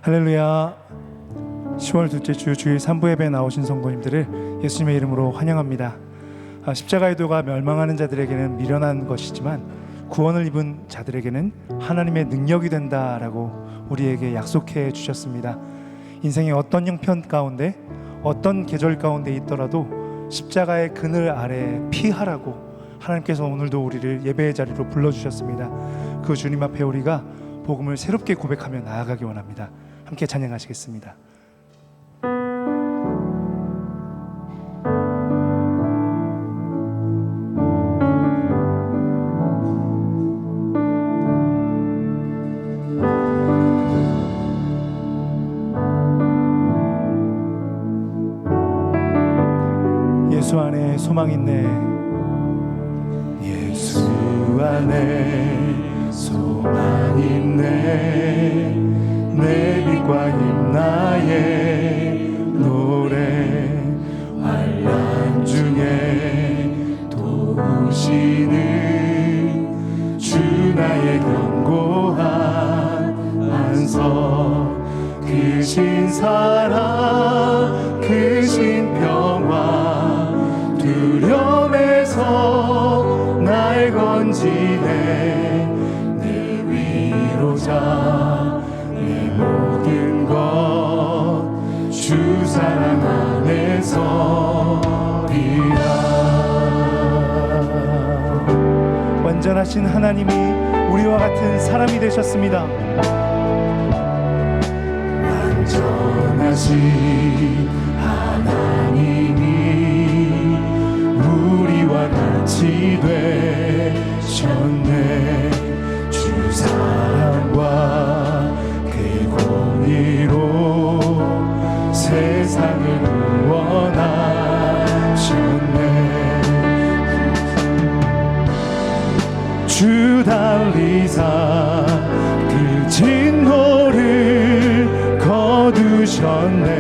할렐루야. 10월 둘째 주 주일 3부 예배에 나오신 성도님들을 예수님의 이름으로 환영합니다. 십자가의 도가 멸망하는 자들에게는 미련한 것이지만 구원을 입은 자들에게는 하나님의 능력이 된다라고 우리에게 약속해 주셨습니다. 인생의 어떤 형편 가운데 어떤 계절 가운데 있더라도 십자가의 그늘 아래 피하라고 하나님께서 오늘도 우리를 예배의 자리로 불러주셨습니다. 그 주님 앞에 우리가 복음을 새롭게 고백하며 나아가기 원합니다. 함께 찬양하시겠습니다. 예수 안에 소망 있네. 예수 안에 소망 있네. 내 빛과 힘 나의 노래. 환난 중에 도우시는 주 나의 견고한 안석. 크신 사랑 크신 평화 두려움에서 날 건지네. 내 위로자 내 모든 것 주 사랑 안에서리라. 완전하신 하나님이 우리와 같은 사람이 되셨습니다. 완전하신 하나님이 우리와 같이 되셨네. 주 사랑과 그 공의로 세상을 구원하셨네. 주 달리사 그 진노를 거두셨네.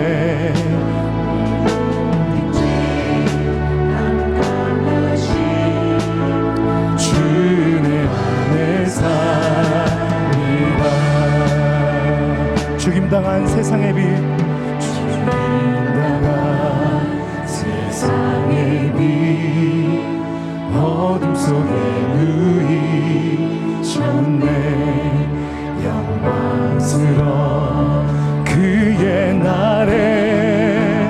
죽임당한 세상의 빛, 죽임당한 세상의 빛, 어둠 속에 누이셨네. 영광스러운 그의 날에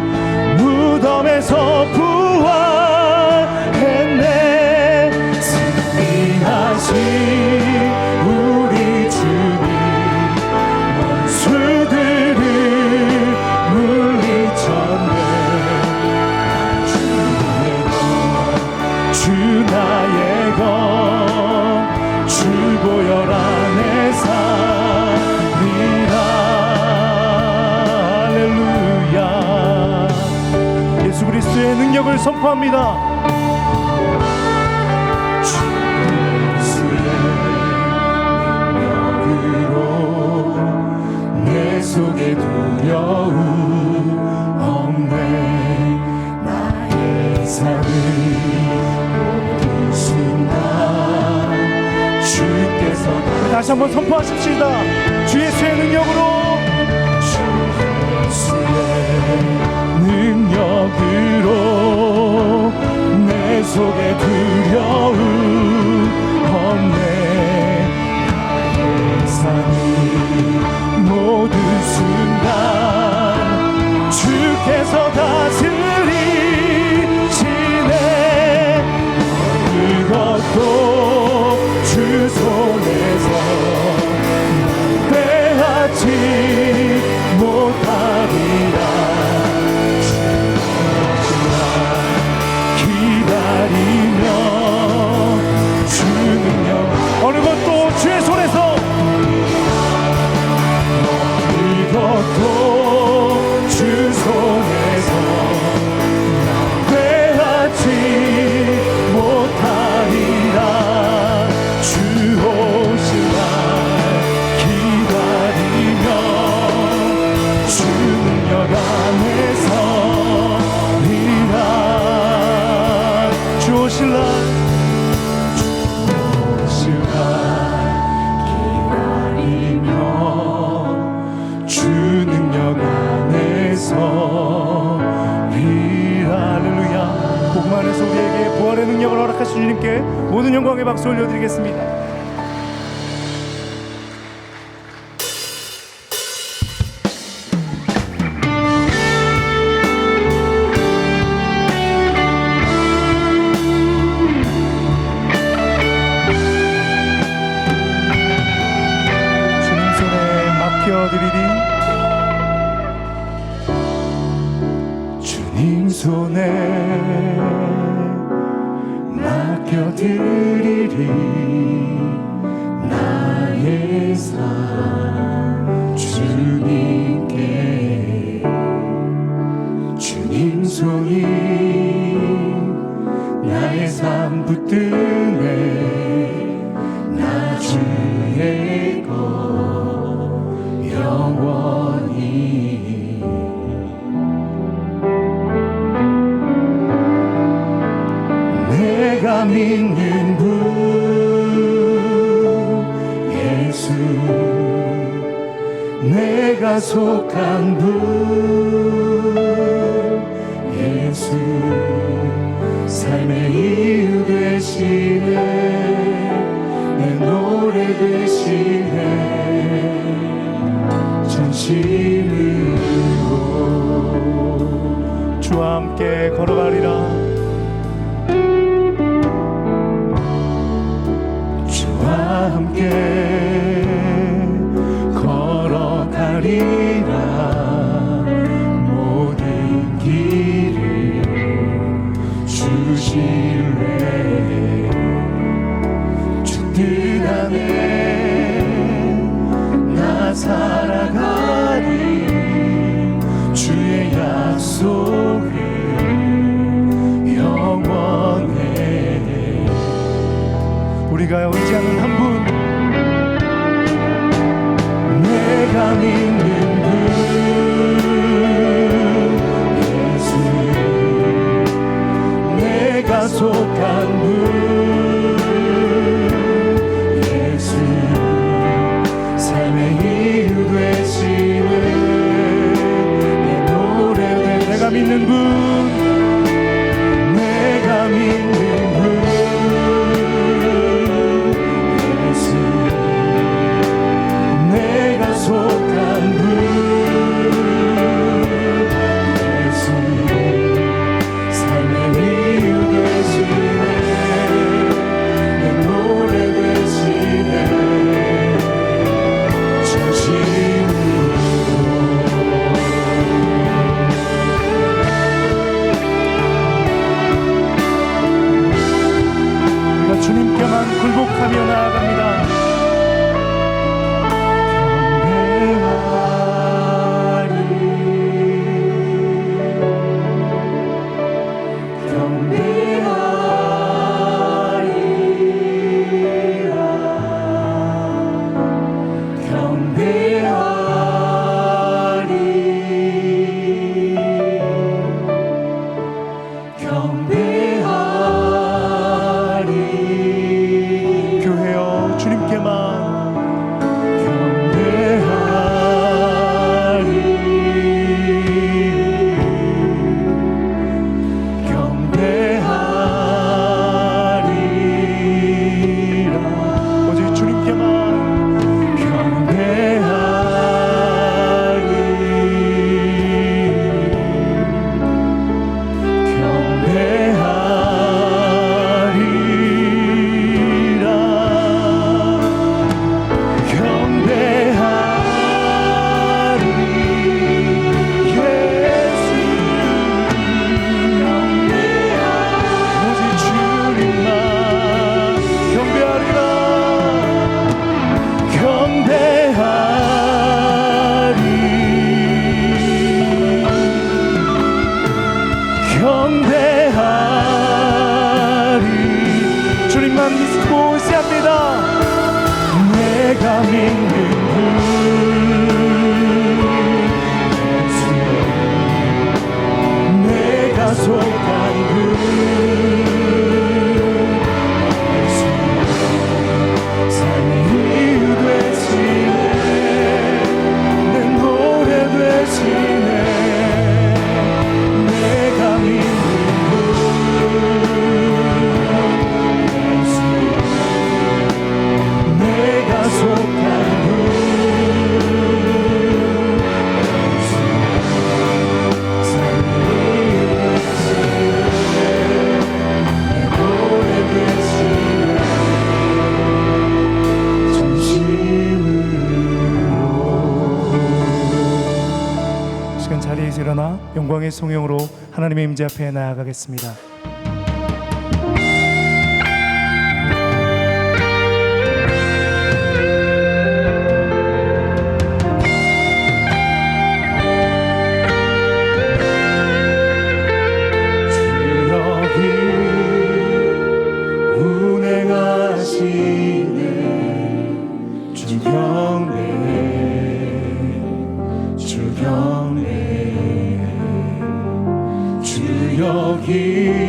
무덤에서 부활했네. 승리하신 우리 주님 원수들을 물리쳤네. 주 나의 것 주 보혈 안에 살리라. 할렐루야. 예수 그리스도의 능력을 선포합니다. 주의 능력으로 내 속에 두려움 없네. 나의 삶을 모든 순간 주께서 다시 한번 선포하십시다. 주 예수의 능력으로, 주 예수의 능력으로 내 속에 두려움 없네. 나의 삶이 모든 순간 주께서 다스리시네. 어느 것도 주 손에서 빼앗지 못하리라. 기다리며 주 능력 주님께 모든 영광의 박수 올려드리겠습니다. 주님 손에 맡겨드리리 나의 삶 주님께 주님 손이 나의 삶 붙드네 나 주의 것 영원히 내가 믿는 분 예수 내가 속한 분 예수 삶의 이유 되시네 내 노래 되시네 전심으로 주와 함께 걸어가리라 함께 걸어가리라 모든 길을 주실래 주 뜻 안에 나 살아가리 주의 약속은 영원해 우리가 의지하는 한 분 내가 믿는 분 예수 내가 속한 분 예수 삶의 이유 되시네 내 노래 되시네 내가 믿는 분 내가 믿는 분 내가 속한 분 예수 삶의 이유 되시네 내 노래 되시네 전심으로 우리가 주님께만 굴복하며 나아갑니다. 교회여 주님께만 오직 주님께만 경배하리 주님만 믿고 시합니다. 내가 믿는 분 예수 내가 속한 분 예수 삶의 이유 되시네 자리에서 일어나 영광의 송영으로 하나님의 임재 앞에 나아가겠습니다. 여기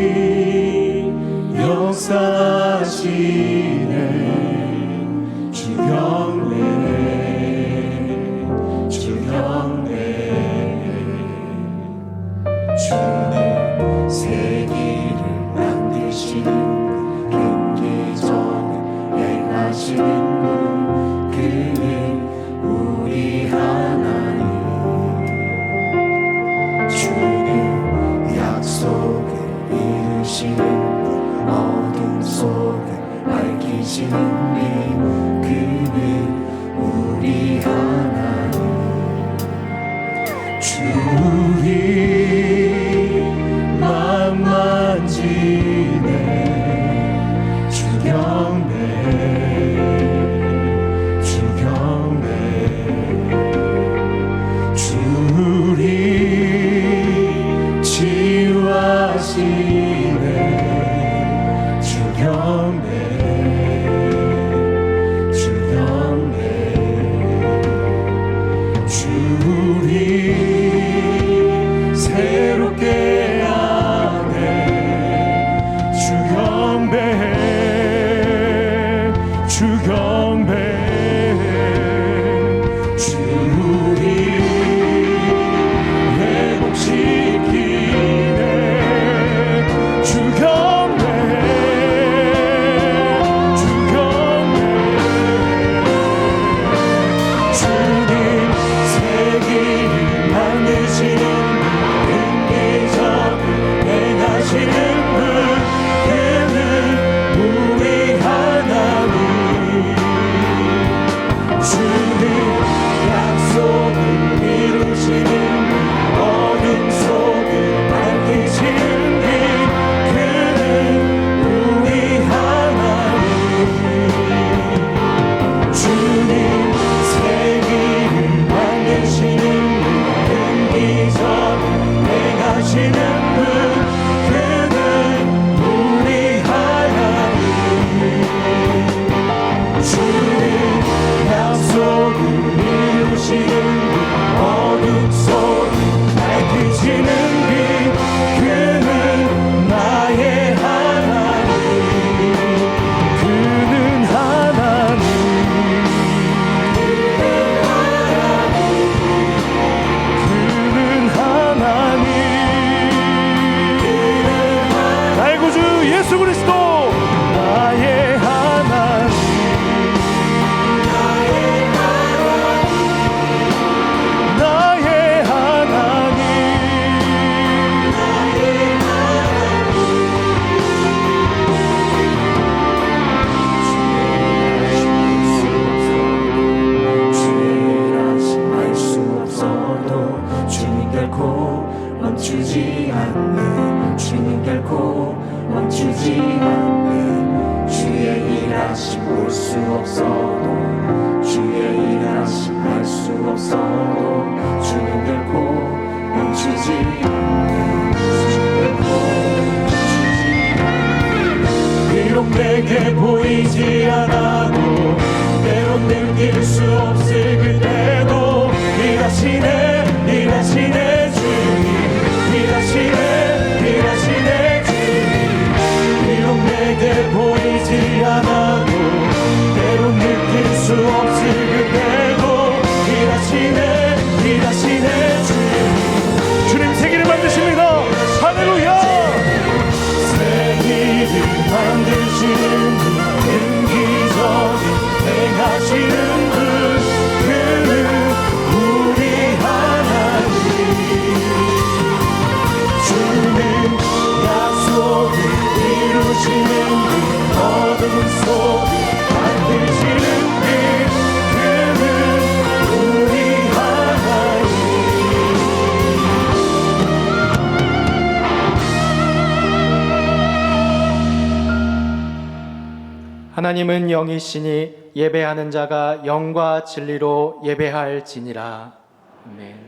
하나님은 영이시니 예배하는 자가 영과 진리로 예배할지니라. 아멘.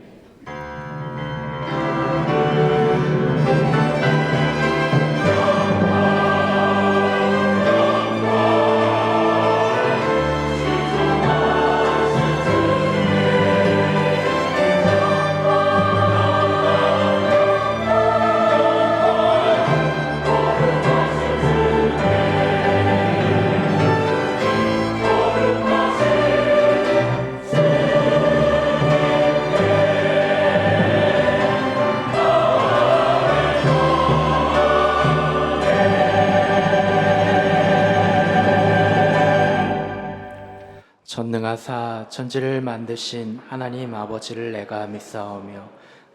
전능하사 천지를 만드신 하나님 아버지를 내가 믿사오며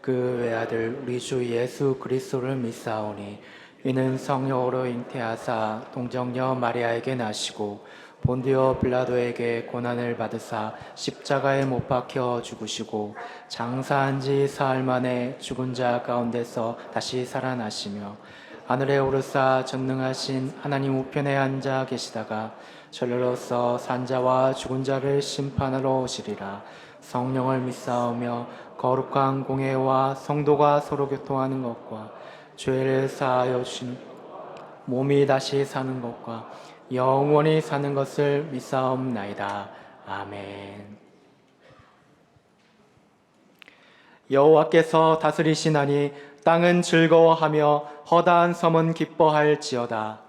그 외아들 우리 주 예수 그리스도를 믿사오니 이는 성령으로 잉태하사 동정녀 마리아에게 나시고 본디오 빌라도에게 고난을 받으사 십자가에 못 박혀 죽으시고 장사한 지 사흘 만에 죽은 자 가운데서 다시 살아나시며 하늘에 오르사 전능하신 하나님 우편에 앉아 계시다가 전례로서 산자와 죽은 자를 심판하러 오시리라. 성령을 믿사오며 거룩한 공회와 성도가 서로 교통하는 것과 죄를 사하여 주신 몸이 다시 사는 것과 영원히 사는 것을 믿사옵나이다. 아멘. 여호와께서 다스리시나니 땅은 즐거워하며 허다한 섬은 기뻐할지어다.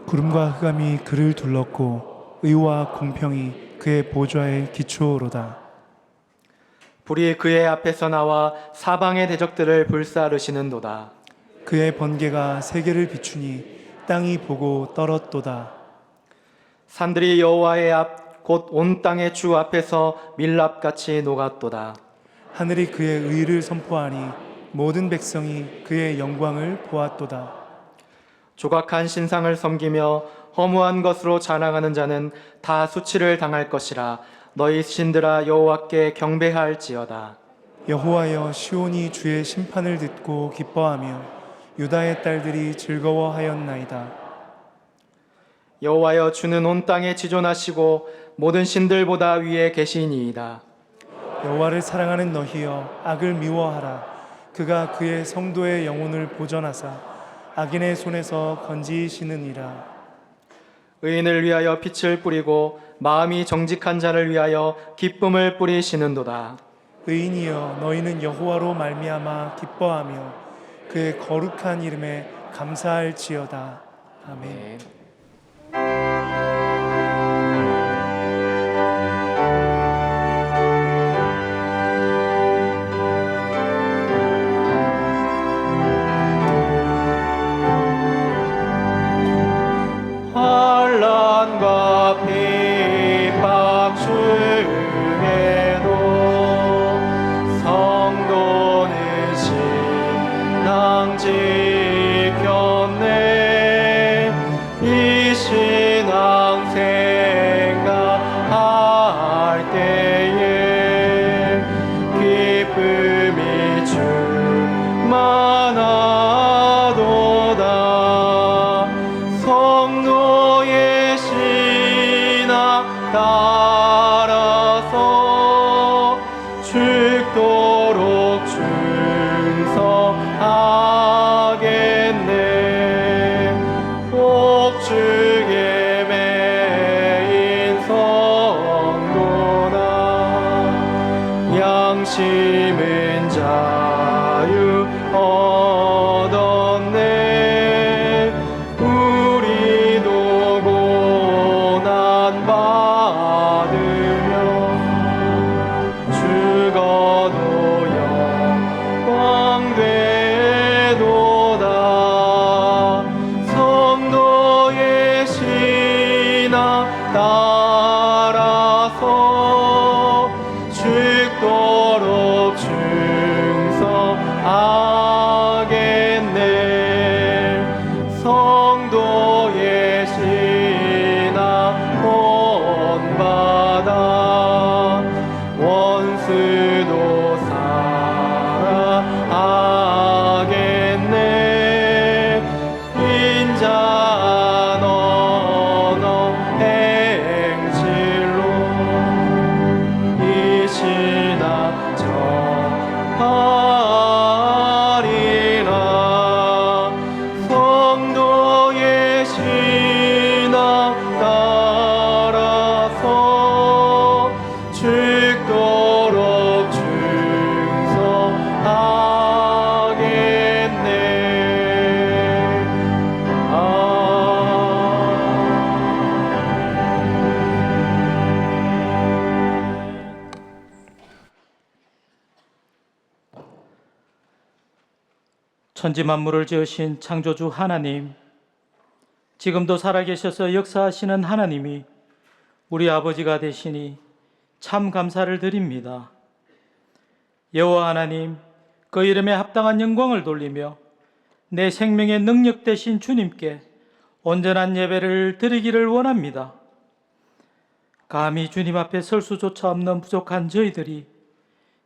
구름과 흑암이 그를 둘렀고 의와 공평이 그의 보좌의 기초로다. 불이 그의 앞에서 나와 사방의 대적들을 불사르시는도다. 그의 번개가 세계를 비추니 땅이 보고 떨었도다. 산들이 여호와의 앞 곧 온 땅의 주 앞에서 밀랍같이 녹았도다. 하늘이 그의 의를 선포하니 모든 백성이 그의 영광을 보았도다. 조각한 신상을 섬기며 허무한 것으로 자랑하는 자는 다 수치를 당할 것이라. 너희 신들아 여호와께 경배할지어다. 여호와여, 시온이 주의 심판을 듣고 기뻐하며 유다의 딸들이 즐거워하였나이다. 여호와여, 주는 온 땅에 지존하시고 모든 신들보다 위에 계시니이다. 여호와를 사랑하는 너희여, 악을 미워하라. 그가 그의 성도의 영혼을 보전하사 악인의 손에서 건지시느니라. 의인을 위하여 빛을 뿌리고 마음이 정직한 자를 위하여 기쁨을 뿌리시는도다. 의인이여, 너희는 여호와로 말미암아 기뻐하며 그의 거룩한 이름에 감사할지어다. 아멘. 환난과 핍박 중에도 성도는 신앙 지켰네. 이 신앙 생각할 때에 기쁨이 충만하도다. 성도의 신앙 따라서 죽도록 충성하겠네. 복중에 매인 성도나 양심은 자유 얻었네. 우리도 고난 받으며 죽어도 영광 되도다. 성도의 신앙 따라서 죽도록 충성하겠네. 성도의 신앙 본받아 원수도 사랑하겠네. 인자 너너 천지 만물을 지으신 창조주 하나님, 지금도 살아계셔서 역사하시는 하나님이 우리 아버지가 되시니 참 감사를 드립니다. 여호와 하나님, 그 이름에 합당한 영광을 돌리며 내 생명의 능력 되신 주님께 온전한 예배를 드리기를 원합니다. 감히 주님 앞에 설 수조차 없는 부족한 저희들이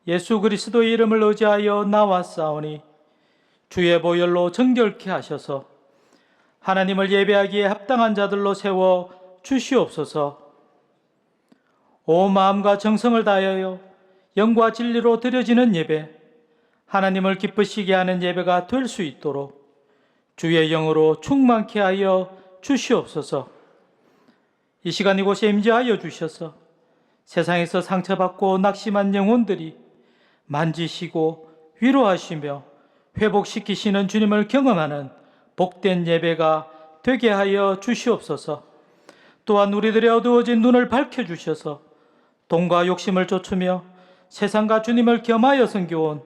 예수 그리스도의 이름을 의지하여 나왔사오니 주의 보혈로 정결케 하셔서 하나님을 예배하기에 합당한 자들로 세워 주시옵소서. 온 마음과 정성을 다하여 영과 진리로 드려지는 예배, 하나님을 기쁘시게 하는 예배가 될 수 있도록 주의 영으로 충만케 하여 주시옵소서. 이 시간 이곳에 임재하여 주셔서 세상에서 상처받고 낙심한 영혼들이 만지시고 위로하시며 회복시키시는 주님을 경험하는 복된 예배가 되게 하여 주시옵소서. 또한 우리들의 어두워진 눈을 밝혀주셔서 돈과 욕심을 쫓으며 세상과 주님을 겸하여 섬겨온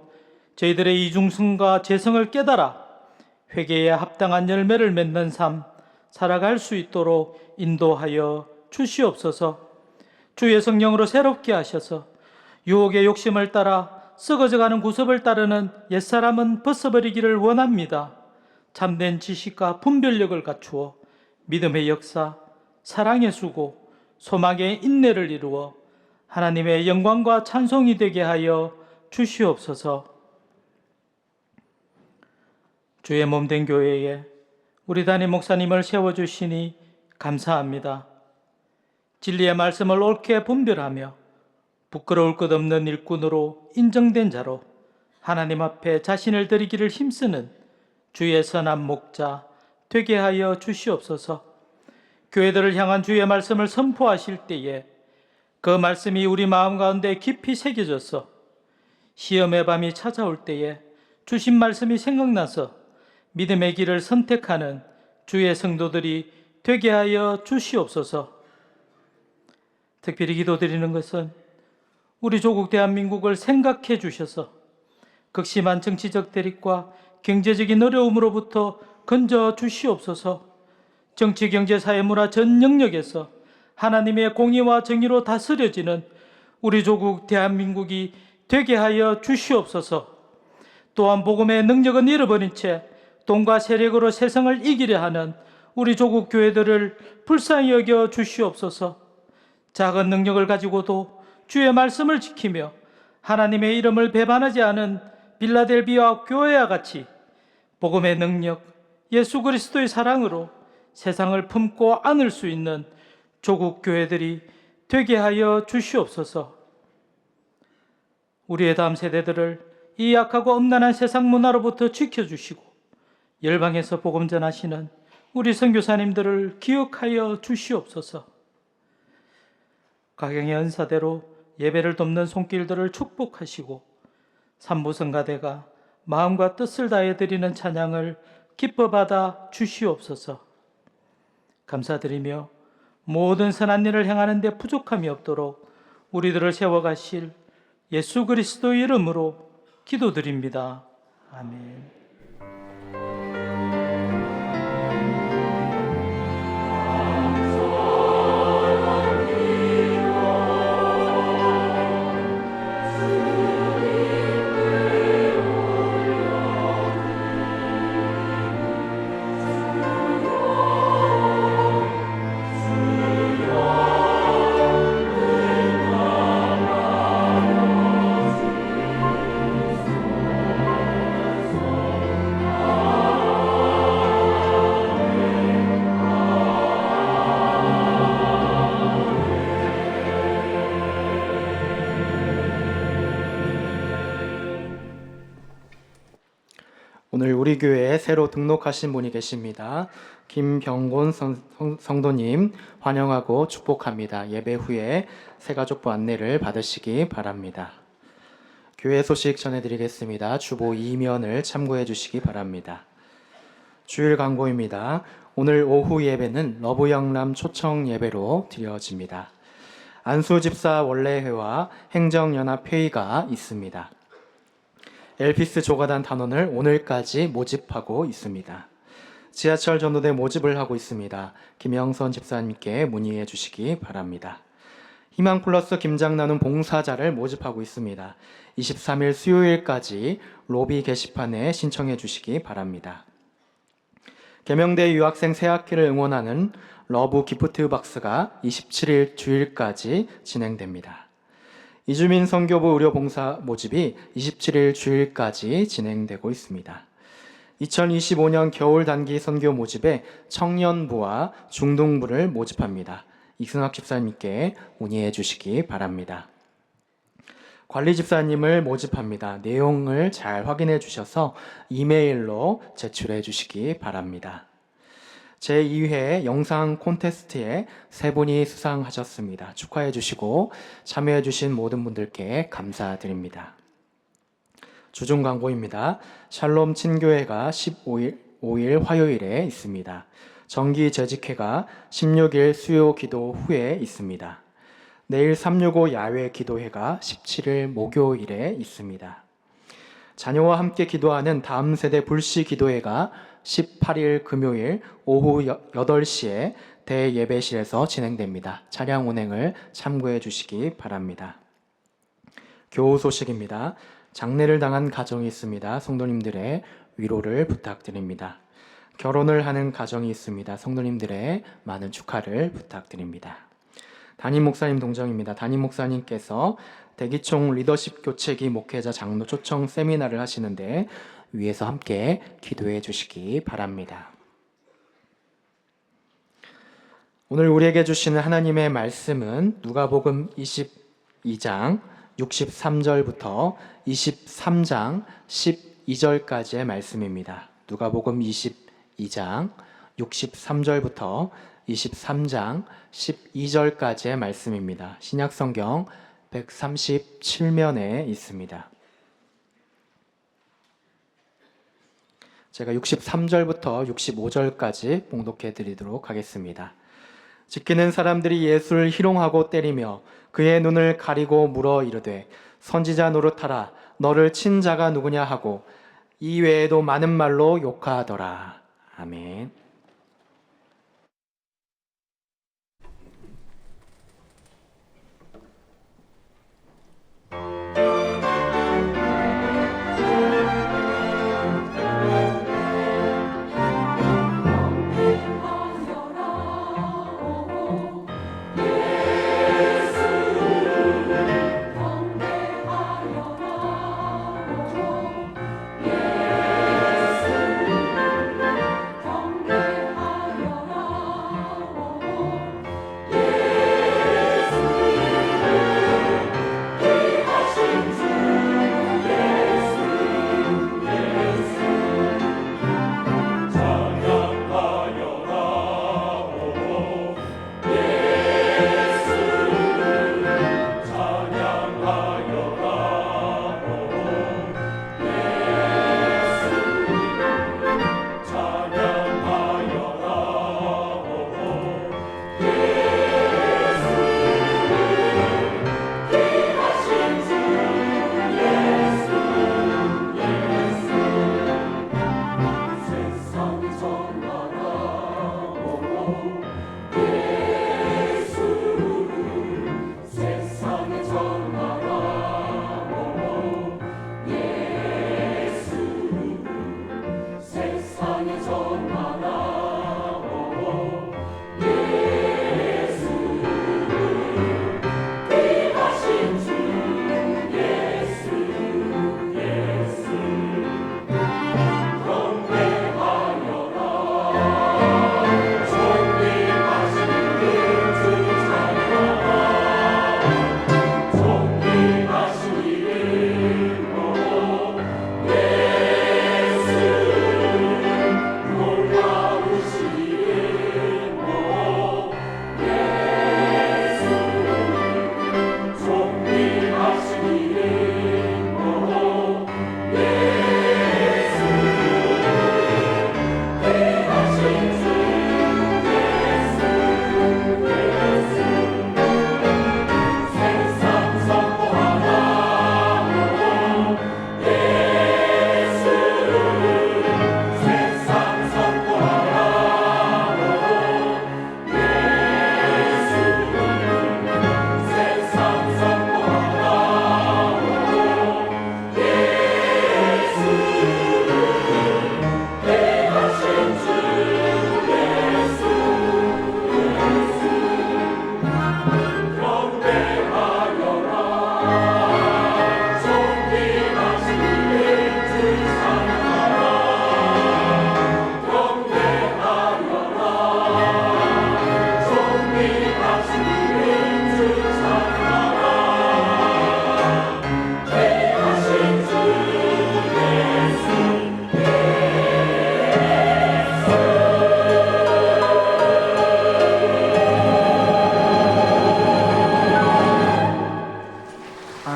저희들의 이중성과 재성을 깨달아 회개에 합당한 열매를 맺는 삶 살아갈 수 있도록 인도하여 주시옵소서. 주의 성령으로 새롭게 하셔서 유혹의 욕심을 따라 썩어져가는 구습을 따르는 옛사람은 벗어버리기를 원합니다. 참된 지식과 분별력을 갖추어 믿음의 역사, 사랑의 수고, 소망의 인내를 이루어 하나님의 영광과 찬송이 되게 하여 주시옵소서. 주의 몸된 교회에 우리 담임 목사님을 세워주시니 감사합니다. 진리의 말씀을 옳게 분별하며 부끄러울 것 없는 일꾼으로 인정된 자로 하나님 앞에 자신을 드리기를 힘쓰는 주의 선한 목자 되게 하여 주시옵소서. 교회들을 향한 주의 말씀을 선포하실 때에 그 말씀이 우리 마음 가운데 깊이 새겨져서 시험의 밤이 찾아올 때에 주신 말씀이 생각나서 믿음의 길을 선택하는 주의 성도들이 되게 하여 주시옵소서. 특별히 기도드리는 것은 우리 조국 대한민국을 생각해 주셔서 극심한 정치적 대립과 경제적인 어려움으로부터 건져 주시옵소서. 정치, 경제, 사회, 문화 전 영역에서 하나님의 공의와 정의로 다스려지는 우리 조국 대한민국이 되게 하여 주시옵소서. 또한 복음의 능력은 잃어버린 채 돈과 세력으로 세상을 이기려 하는 우리 조국 교회들을 불쌍히 여겨 주시옵소서. 작은 능력을 가지고도 주의 말씀을 지키며 하나님의 이름을 배반하지 않은 빌라델비아 교회와 같이 복음의 능력, 예수 그리스도의 사랑으로 세상을 품고 안을 수 있는 조국 교회들이 되게 하여 주시옵소서. 우리의 다음 세대들을 이 약하고 엄난한 세상 문화로부터 지켜주시고 열방에서 복음 전하시는 우리 선교사님들을 기억하여 주시옵소서. 각양의 은사대로 예배를 돕는 손길들을 축복하시고 산부성가대가 마음과 뜻을 다해 드리는 찬양을 기뻐 받아 주시옵소서. 감사드리며 모든 선한 일을 행하는 데 부족함이 없도록 우리들을 세워가실 예수 그리스도의 이름으로 기도드립니다. 아멘. 오늘 우리 교회에 새로 등록하신 분이 계십니다. 김병곤 성도님 환영하고 축복합니다. 예배 후에 새가족부 안내를 받으시기 바랍니다. 교회 소식 전해드리겠습니다. 주보 2면을 참고해 주시기 바랍니다. 주일 광고입니다. 오늘 오후 예배는 러브 영람 초청 예배로 드려집니다. 안수 집사 원래회와 행정연합회의가 있습니다. 엘피스 조가단 단원을 오늘까지 모집하고 있습니다. 지하철 전도대 모집을 하고 있습니다. 김영선 집사님께 문의해 주시기 바랍니다. 희망 플러스 김장 나눔 봉사자를 모집하고 있습니다. 23일 수요일까지 로비 게시판에 신청해 주시기 바랍니다. 계명대 유학생 새학기를 응원하는 러브 기프트 박스가 27일 주일까지 진행됩니다. 이주민 선교부 의료봉사 모집이 27일 주일까지 진행되고 있습니다. 2025년 겨울 단기 선교 모집에 청년부와 중등부를 모집합니다. 이승학 집사님께 문의해 주시기 바랍니다. 관리 집사님을 모집합니다. 내용을 잘 확인해 주셔서 이메일로 제출해 주시기 바랍니다. 제2회 영상 콘테스트에 3분이 수상하셨습니다. 축하해 주시고 참여해 주신 모든 분들께 감사드립니다. 주중 광고입니다. 샬롬 친교회가 15일 화요일에 있습니다. 정기 재직회가 16일 수요 기도 후에 있습니다. 내일 365 야외 기도회가 17일 목요일에 있습니다. 자녀와 함께 기도하는 다음 세대 불시 기도회가 18일 금요일 오후 8시에 대예배실에서 진행됩니다. 차량 운행을 참고해 주시기 바랍니다. 교우 소식입니다. 장례를 당한 가정이 있습니다. 성도님들의 위로를 부탁드립니다. 결혼을 하는 가정이 있습니다. 성도님들의 많은 축하를 부탁드립니다. 담임 목사님 동정입니다. 담임 목사님께서 대기총 리더십 교체기 목회자 장로 초청 세미나를 하시는데 위에서 함께 기도해 주시기 바랍니다. 오늘 우리에게 주시는 하나님의 말씀은 누가복음 22장 63절부터 23장 12절까지의 말씀입니다. 누가복음 22장 63절부터 23장 12절까지의 말씀입니다. 신약성경 137면에 있습니다. 제가 63절부터 65절까지 봉독해 드리도록 하겠습니다. 지키는 사람들이 예수를 희롱하고 때리며 그의 눈을 가리고 물어 이르되 선지자 노릇하라 너를 친 자가 누구냐 하고 이 외에도 많은 말로 욕하더라. 아멘.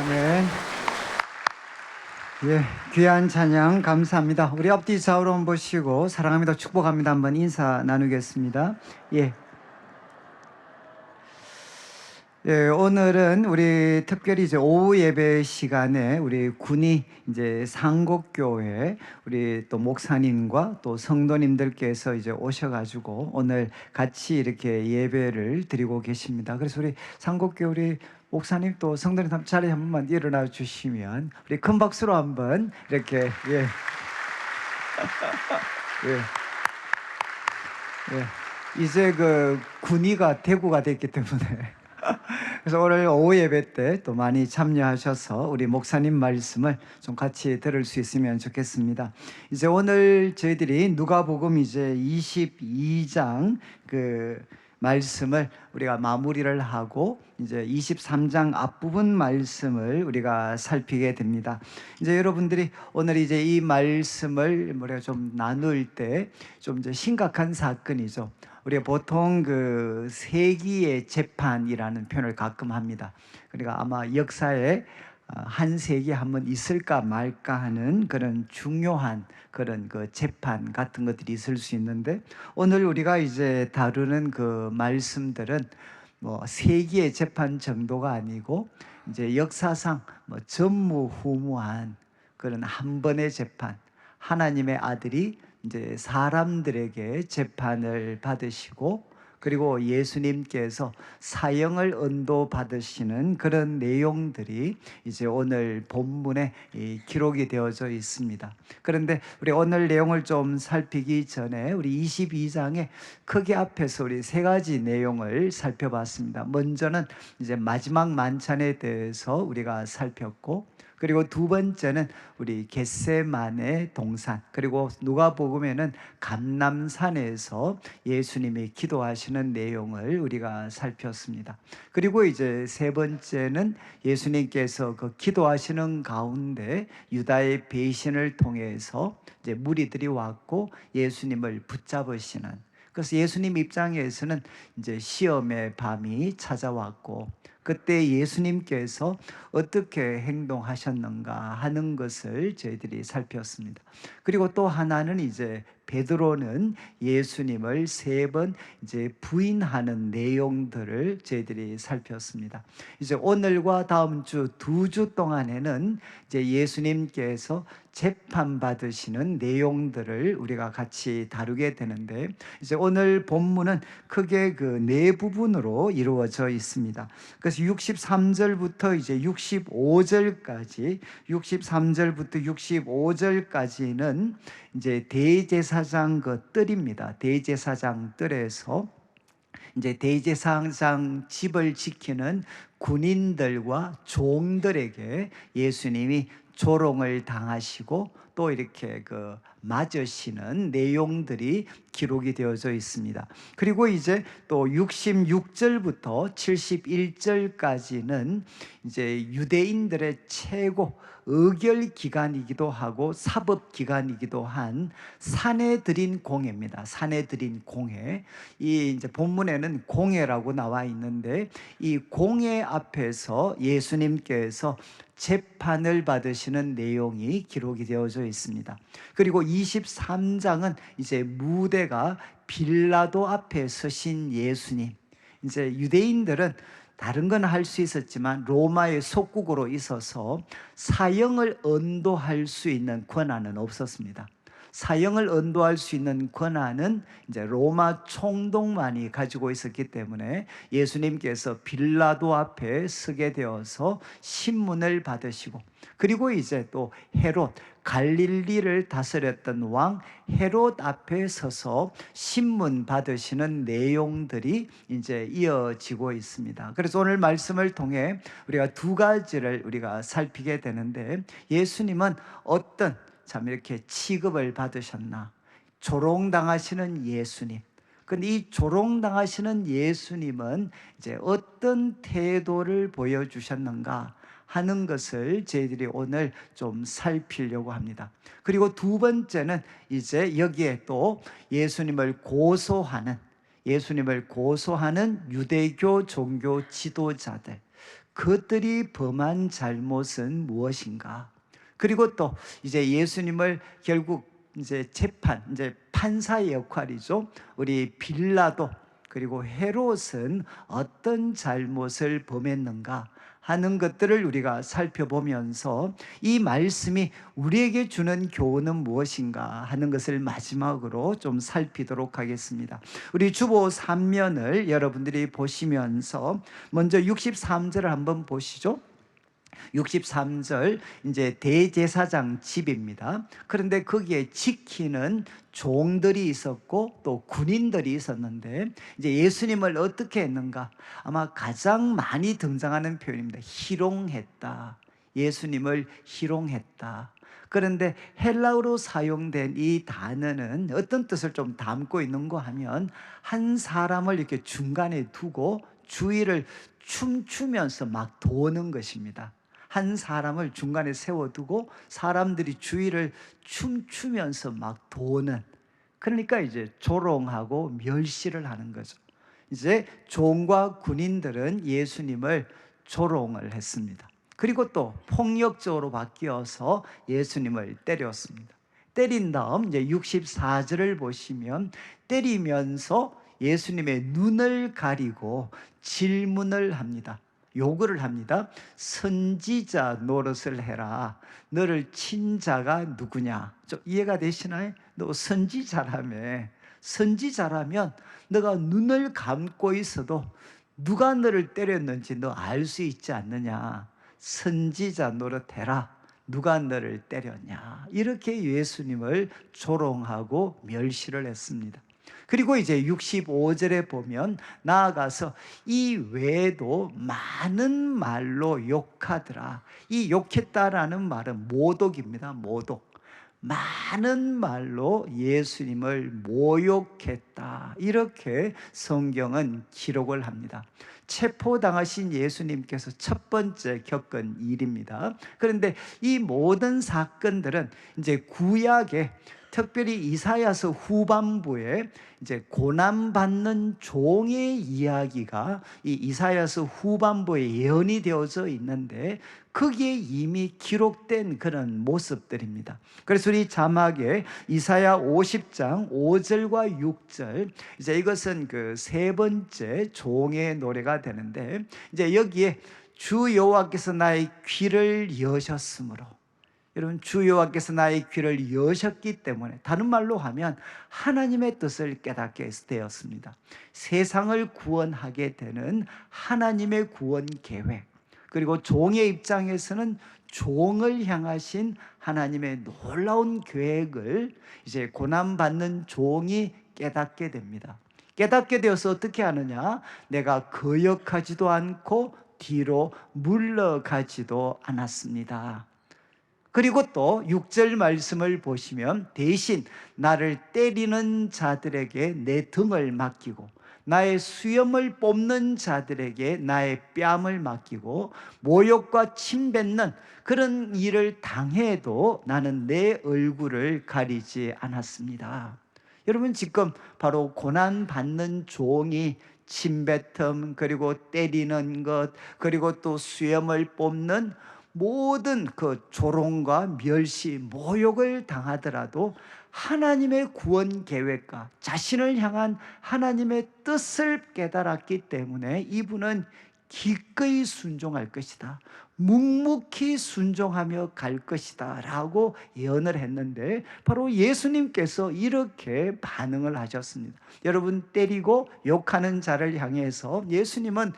아멘. 예, 귀한 찬양 감사합니다. 우리 앞뒤 좌우로 한번 보시고 사랑합니다, 축복합니다 한번 인사 나누겠습니다. 예. 예, 오늘은 우리 특별히 이제 오후 예배 시간에 우리 군이 이제 상곡교회 우리 또 목사님과 또 성도님들께서 이제 오셔가지고 오늘 같이 이렇게 예배를 드리고 계십니다. 그래서 우리 상곡교회 우리 목사님 또 성도님 자리에 한 번만 일어나 주시면 우리 큰 박수로 한번 이렇게 예. 예. 예. 이제 그 군위가 대구가 됐기 때문에 그래서 오늘 오후 예배 때 또 많이 참여하셔서 우리 목사님 말씀을 좀 같이 들을 수 있으면 좋겠습니다. 이제 오늘 저희들이 누가복음 이제 22장 그 말씀을 우리가 마무리를 하고 이제 23장 앞부분 말씀을 우리가 살피게 됩니다. 이제 여러분들이 오늘 이제 이 말씀을 우리가 좀 나눌 때 좀 이제 심각한 사건이죠. 우리가 보통 그 세기의 재판이라는 표현을 가끔 합니다. 그러니까 아마 역사에 한 세기 한번 있을까 말까 하는 그런 중요한 그런 그 재판 같은 것들이 있을 수 있는데 오늘 우리가 이제 다루는 그 말씀들은 뭐 세기의 재판 정도가 아니고 이제 역사상 뭐 전무후무한 그런 한 번의 재판, 하나님의 아들이 이제 사람들에게 재판을 받으시고 그리고 예수님께서 사형을 언도받으시는 그런 내용들이 이제 오늘 본문에 기록이 되어져 있습니다. 그런데 우리 오늘 내용을 좀 살피기 전에 우리 22장의 크게 앞에서 우리 세 가지 내용을 살펴봤습니다. 먼저는 이제 마지막 만찬에 대해서 우리가 살폈고 그리고 두 번째는 우리 겟세마네 동산, 그리고 누가복음에는 감람산에서 예수님이 기도하시는 내용을 우리가 살폈습니다. 그리고 이제 세 번째는 예수님께서 그 기도하시는 가운데 유다의 배신을 통해서 이제 무리들이 왔고 예수님을 붙잡으시는, 그래서 예수님 입장에서는 이제 시험의 밤이 찾아왔고 그때 예수님께서 어떻게 행동하셨는가 하는 것을 저희들이 살폈습니다. 그리고 또 하나는 이제 베드로는 예수님을 3번 이제 부인하는 내용들을 저희들이 살폈습니다. 이제 오늘과 다음 주 2주 동안에는 이제 예수님께서 재판받으시는 내용들을 우리가 같이 다루게 되는데 이제 오늘 본문은 크게 그 네 부분으로 이루어져 있습니다. 그래서 63절부터 이제 65절까지 63절부터 65절까지는 이제 대제사장 그 뜰입니다. 대제사장 뜰에서 이제 대제사장 집을 지키는 군인들과 종들에게 예수님이 조롱을 당하시고 또 이렇게 그 맞으시는 내용들이 기록이 되어져 있습니다. 그리고 이제 또 66절부터 71절까지는 이제 유대인들의 최고 의결 기간이기도 하고 사법 기간이기도 한 사내들인 공회입니다. 사내들인 공회. 이 이제 본문에는 공회라고 나와 있는데 이 공회 앞에서 예수님께서 재판을 받으시는 내용이 기록이 되어져 있습니다. 그리고 23장은 이제 무대가 빌라도 앞에 서신 예수님. 이제 유대인들은 다른 건 할 수 있었지만 로마의 속국으로 있어서 사형을 언도할 수 있는 권한은 없었습니다. 사형을 언도할 수 있는 권한은 이제 로마 총독만이 가지고 있었기 때문에 예수님께서 빌라도 앞에 서게 되어서 신문을 받으시고 그리고 이제 또 헤롯 갈릴리를 다스렸던 왕 헤롯 앞에 서서 신문 받으시는 내용들이 이제 이어지고 있습니다. 그래서 오늘 말씀을 통해 우리가 두 가지를 우리가 살피게 되는데 예수님은 어떤 참 이렇게 취급을 받으셨나? 조롱당하시는 예수님. 근데 이 조롱당하시는 예수님은 이제 어떤 태도를 보여주셨는가 하는 것을 저희들이 오늘 좀 살피려고 합니다. 그리고 두 번째는 이제 여기에 또 예수님을 고소하는 유대교 종교 지도자들, 그들이 범한 잘못은 무엇인가? 그리고 또 이제 예수님을 결국 이제 재판, 이제 판사의 역할이죠. 우리 빌라도 그리고 헤롯은 어떤 잘못을 범했는가 하는 것들을 우리가 살펴보면서 이 말씀이 우리에게 주는 교훈은 무엇인가 하는 것을 마지막으로 좀 살피도록 하겠습니다. 우리 주보 3면을 여러분들이 보시면서 먼저 63절을 한번 보시죠. 63절 이제 대제사장 집입니다. 그런데 거기에 지키는 종들이 있었고 또 군인들이 있었는데 이제 예수님을 어떻게 했는가? 아마 가장 많이 등장하는 표현입니다. 희롱했다. 예수님을 희롱했다. 그런데 헬라어로 사용된 이 단어는 어떤 뜻을 좀 담고 있는가 하면 한 사람을 이렇게 중간에 두고 주위를 춤추면서 막 도는 것입니다. 한 사람을 중간에 세워두고 사람들이 주위를 춤추면서 막 도는, 그러니까 이제 조롱하고 멸시를 하는 거죠. 이제 종과 군인들은 예수님을 조롱을 했습니다. 그리고 또 폭력적으로 바뀌어서 예수님을 때렸습니다. 때린 다음 이제 64절을 보시면 때리면서 예수님의 눈을 가리고 질문을 합니다. 요구를 합니다. 선지자 노릇을 해라. 너를 친 자가 누구냐? 좀 이해가 되시나요? 너 선지자라며. 선지자라면 너가 눈을 감고 있어도 누가 너를 때렸는지 너 알 수 있지 않느냐? 선지자 노릇해라. 누가 너를 때렸냐? 이렇게 예수님을 조롱하고 멸시를 했습니다. 그리고 이제 65절에 보면 나아가서 이 외에도 많은 말로 욕하더라. 이 욕했다라는 말은 모독입니다. 모독. 많은 말로 예수님을 모욕했다. 이렇게 성경은 기록을 합니다. 체포당하신 예수님께서 첫 번째 겪은 일입니다. 그런데 이 모든 사건들은 이제 구약에 특별히 이사야서 후반부에 이제 고난받는 종의 이야기가 이 이사야서 후반부에 예언이 되어져 있는데 거기에 이미 기록된 그런 모습들입니다. 그래서 우리 자막에 이사야 50장 5절과 6절, 이제 이것은 그 세 번째 종의 노래가 되는데 이제 여기에 주 여호와께서 나의 귀를 여셨으므로, 여러분 주 여호와께서 나의 귀를 여셨기 때문에, 다른 말로 하면 하나님의 뜻을 깨닫게 되었습니다. 세상을 구원하게 되는 하나님의 구원 계획, 그리고 종의 입장에서는 종을 향하신 하나님의 놀라운 계획을 이제 고난받는 종이 깨닫게 됩니다. 깨닫게 되어서 어떻게 하느냐? 내가 거역하지도 않고 뒤로 물러가지도 않았습니다. 그리고 또 6절 말씀을 보시면 대신 나를 때리는 자들에게 내 등을 맡기고 나의 수염을 뽑는 자들에게 나의 뺨을 맡기고 모욕과 침뱉는 그런 일을 당해도 나는 내 얼굴을 가리지 않았습니다. 여러분 지금 바로 고난받는 종이 침뱉음, 그리고 때리는 것, 그리고 또 수염을 뽑는 모든 그 조롱과 멸시, 모욕을 당하더라도 하나님의 구원 계획과 자신을 향한 하나님의 뜻을 깨달았기 때문에 이분은 기꺼이 순종할 것이다, 묵묵히 순종하며 갈 것이다 라고 예언을 했는데 바로 예수님께서 이렇게 반응을 하셨습니다. 여러분 때리고 욕하는 자를 향해서 예수님은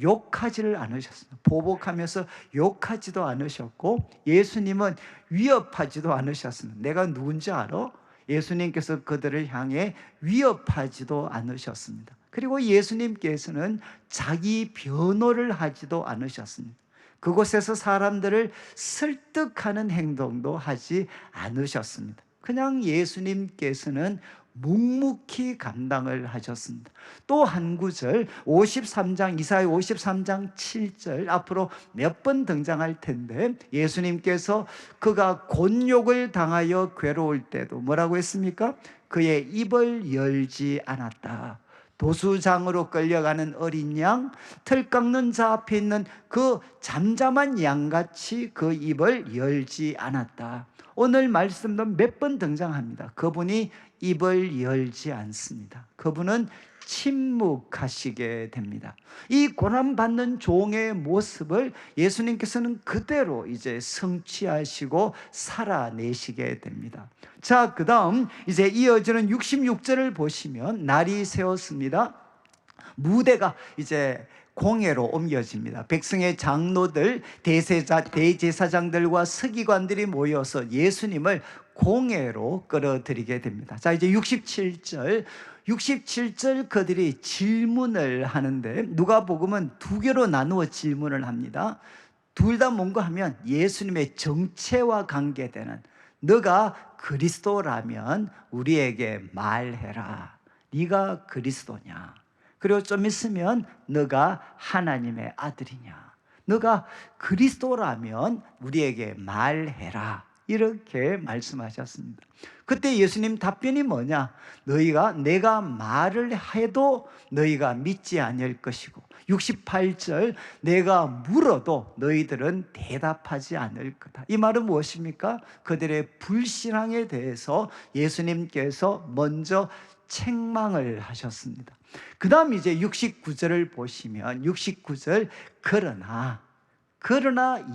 욕하지를 않으셨습니다. 보복하면서 욕하지도 않으셨고 예수님은 위협하지도 않으셨습니다. 내가 누군지 알아? 예수님께서 그들을 향해 위협하지도 않으셨습니다. 그리고 예수님께서는 자기 변호를 하지도 않으셨습니다. 그곳에서 사람들을 설득하는 행동도 하지 않으셨습니다. 그냥 예수님께서는 묵묵히 감당을 하셨습니다. 또 한 구절 53장 이사야 53장 7절 앞으로 몇 번 등장할 텐데 예수님께서 그가 곤욕을 당하여 괴로울 때도 뭐라고 했습니까? 그의 입을 열지 않았다. 도수장으로 끌려가는 어린 양, 틀 깎는 자 앞에 있는 그 잠잠한 양같이 그 입을 열지 않았다. 오늘 말씀도 몇 번 등장합니다. 그분이 입을 열지 않습니다. 그분은 침묵하시게 됩니다. 이 고난받는 종의 모습을 예수님께서는 그대로 이제 성취하시고 살아내시게 됩니다. 자, 그 다음 이제 이어지는 66절을 보시면 날이 새었습니다. 무대가 이제 공회로 옮겨집니다. 백성의 장로들, 대제사장들과 서기관들이 모여서 예수님을 공회로 끌어들이게 됩니다. 자, 이제 67절 그들이 질문을 하는데 누가복음은 두 개로 나누어 질문을 합니다. 둘 다 뭔가 하면 예수님의 정체와 관계되는, 너가 그리스도라면 우리에게 말해라. 네가 그리스도냐? 그리고 좀 있으면 너가 하나님의 아들이냐? 너가 그리스도라면 우리에게 말해라. 이렇게 말씀하셨습니다. 그때 예수님 답변이 뭐냐? 내가 말을 해도 너희가 믿지 않을 것이고, 68절 내가 물어도 너희들은 대답하지 않을 거다. 이 말은 무엇입니까? 그들의 불신앙에 대해서 예수님께서 먼저 책망을 하셨습니다. 그 다음 이제 69절을 보시면 69절 그러나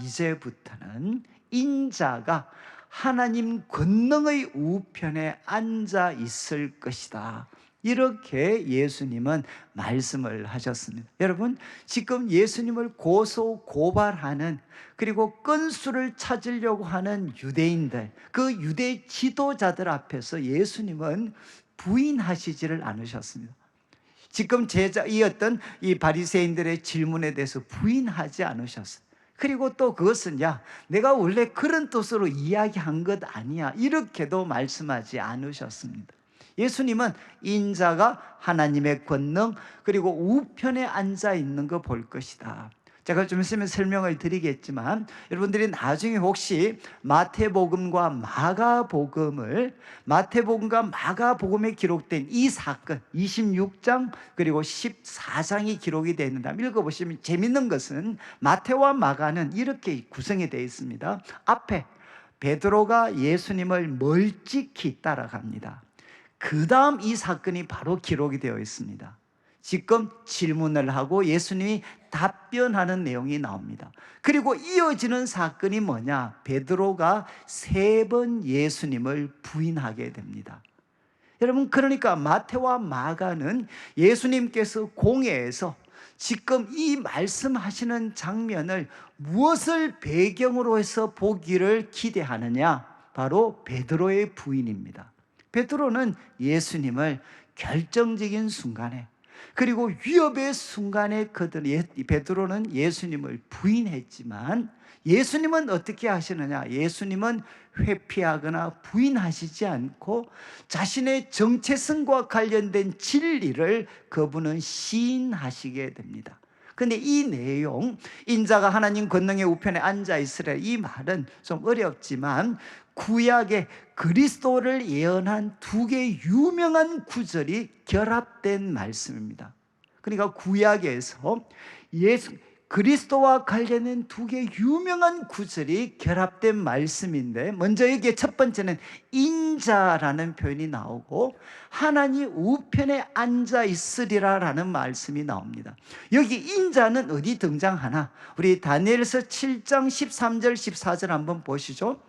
이제부터는 인자가 하나님 권능의 우편에 앉아 있을 것이다. 이렇게 예수님은 말씀을 하셨습니다. 여러분, 지금 예수님을 고발하는, 그리고 건수를 찾으려고 하는 유대인들, 그 유대 지도자들 앞에서 예수님은 부인하시지를 않으셨습니다. 지금 제자이었던 이 바리새인들의 질문에 대해서 부인하지 않으셨어요. 그리고 또 그것은 내가 원래 그런 뜻으로 이야기한 것 아니야, 이렇게도 말씀하지 않으셨습니다. 예수님은 인자가 하나님의 권능, 그리고 우편에 앉아 있는 거 볼 것이다. 제가 좀 있으면 설명을 드리겠지만, 여러분들이 나중에 혹시 마태복음과 마가복음에 기록된 이 사건 26장 그리고 14장이 기록이 되어 있는데 읽어보시면 재밌는 것은 마태와 마가는 이렇게 구성이 되어 있습니다. 앞에 베드로가 예수님을 멀찍이 따라갑니다. 그 다음 이 사건이 바로 기록이 되어 있습니다. 지금 질문을 하고 예수님이 답변하는 내용이 나옵니다. 그리고 이어지는 사건이 뭐냐? 베드로가 3번 예수님을 부인하게 됩니다. 여러분, 그러니까 마태와 마가는 예수님께서 공회에서 지금 이 말씀하시는 장면을 무엇을 배경으로 해서 보기를 기대하느냐? 바로 베드로의 부인입니다. 베드로는 예수님을 결정적인 순간에, 그리고 위협의 순간에 베드로는 예수님을 부인했지만, 예수님은 어떻게 하시느냐? 예수님은 회피하거나 부인하시지 않고 자신의 정체성과 관련된 진리를 그분은 시인하시게 됩니다. 근데 이 내용, 인자가 하나님 권능의 우편에 앉아 있으라, 이 말은 좀 어렵지만 구약의 그리스도를 예언한 2개의 유명한 구절이 결합된 말씀입니다. 그러니까 구약에서 그리스도와 관련된 2개의 유명한 구절이 결합된 말씀인데, 먼저 여기에 첫 번째는 인자라는 표현이 나오고 하나님 우편에 앉아 있으리라 라는 말씀이 나옵니다. 여기 인자는 어디 등장하나? 우리 다니엘서 7장 13절 14절 한번 보시죠.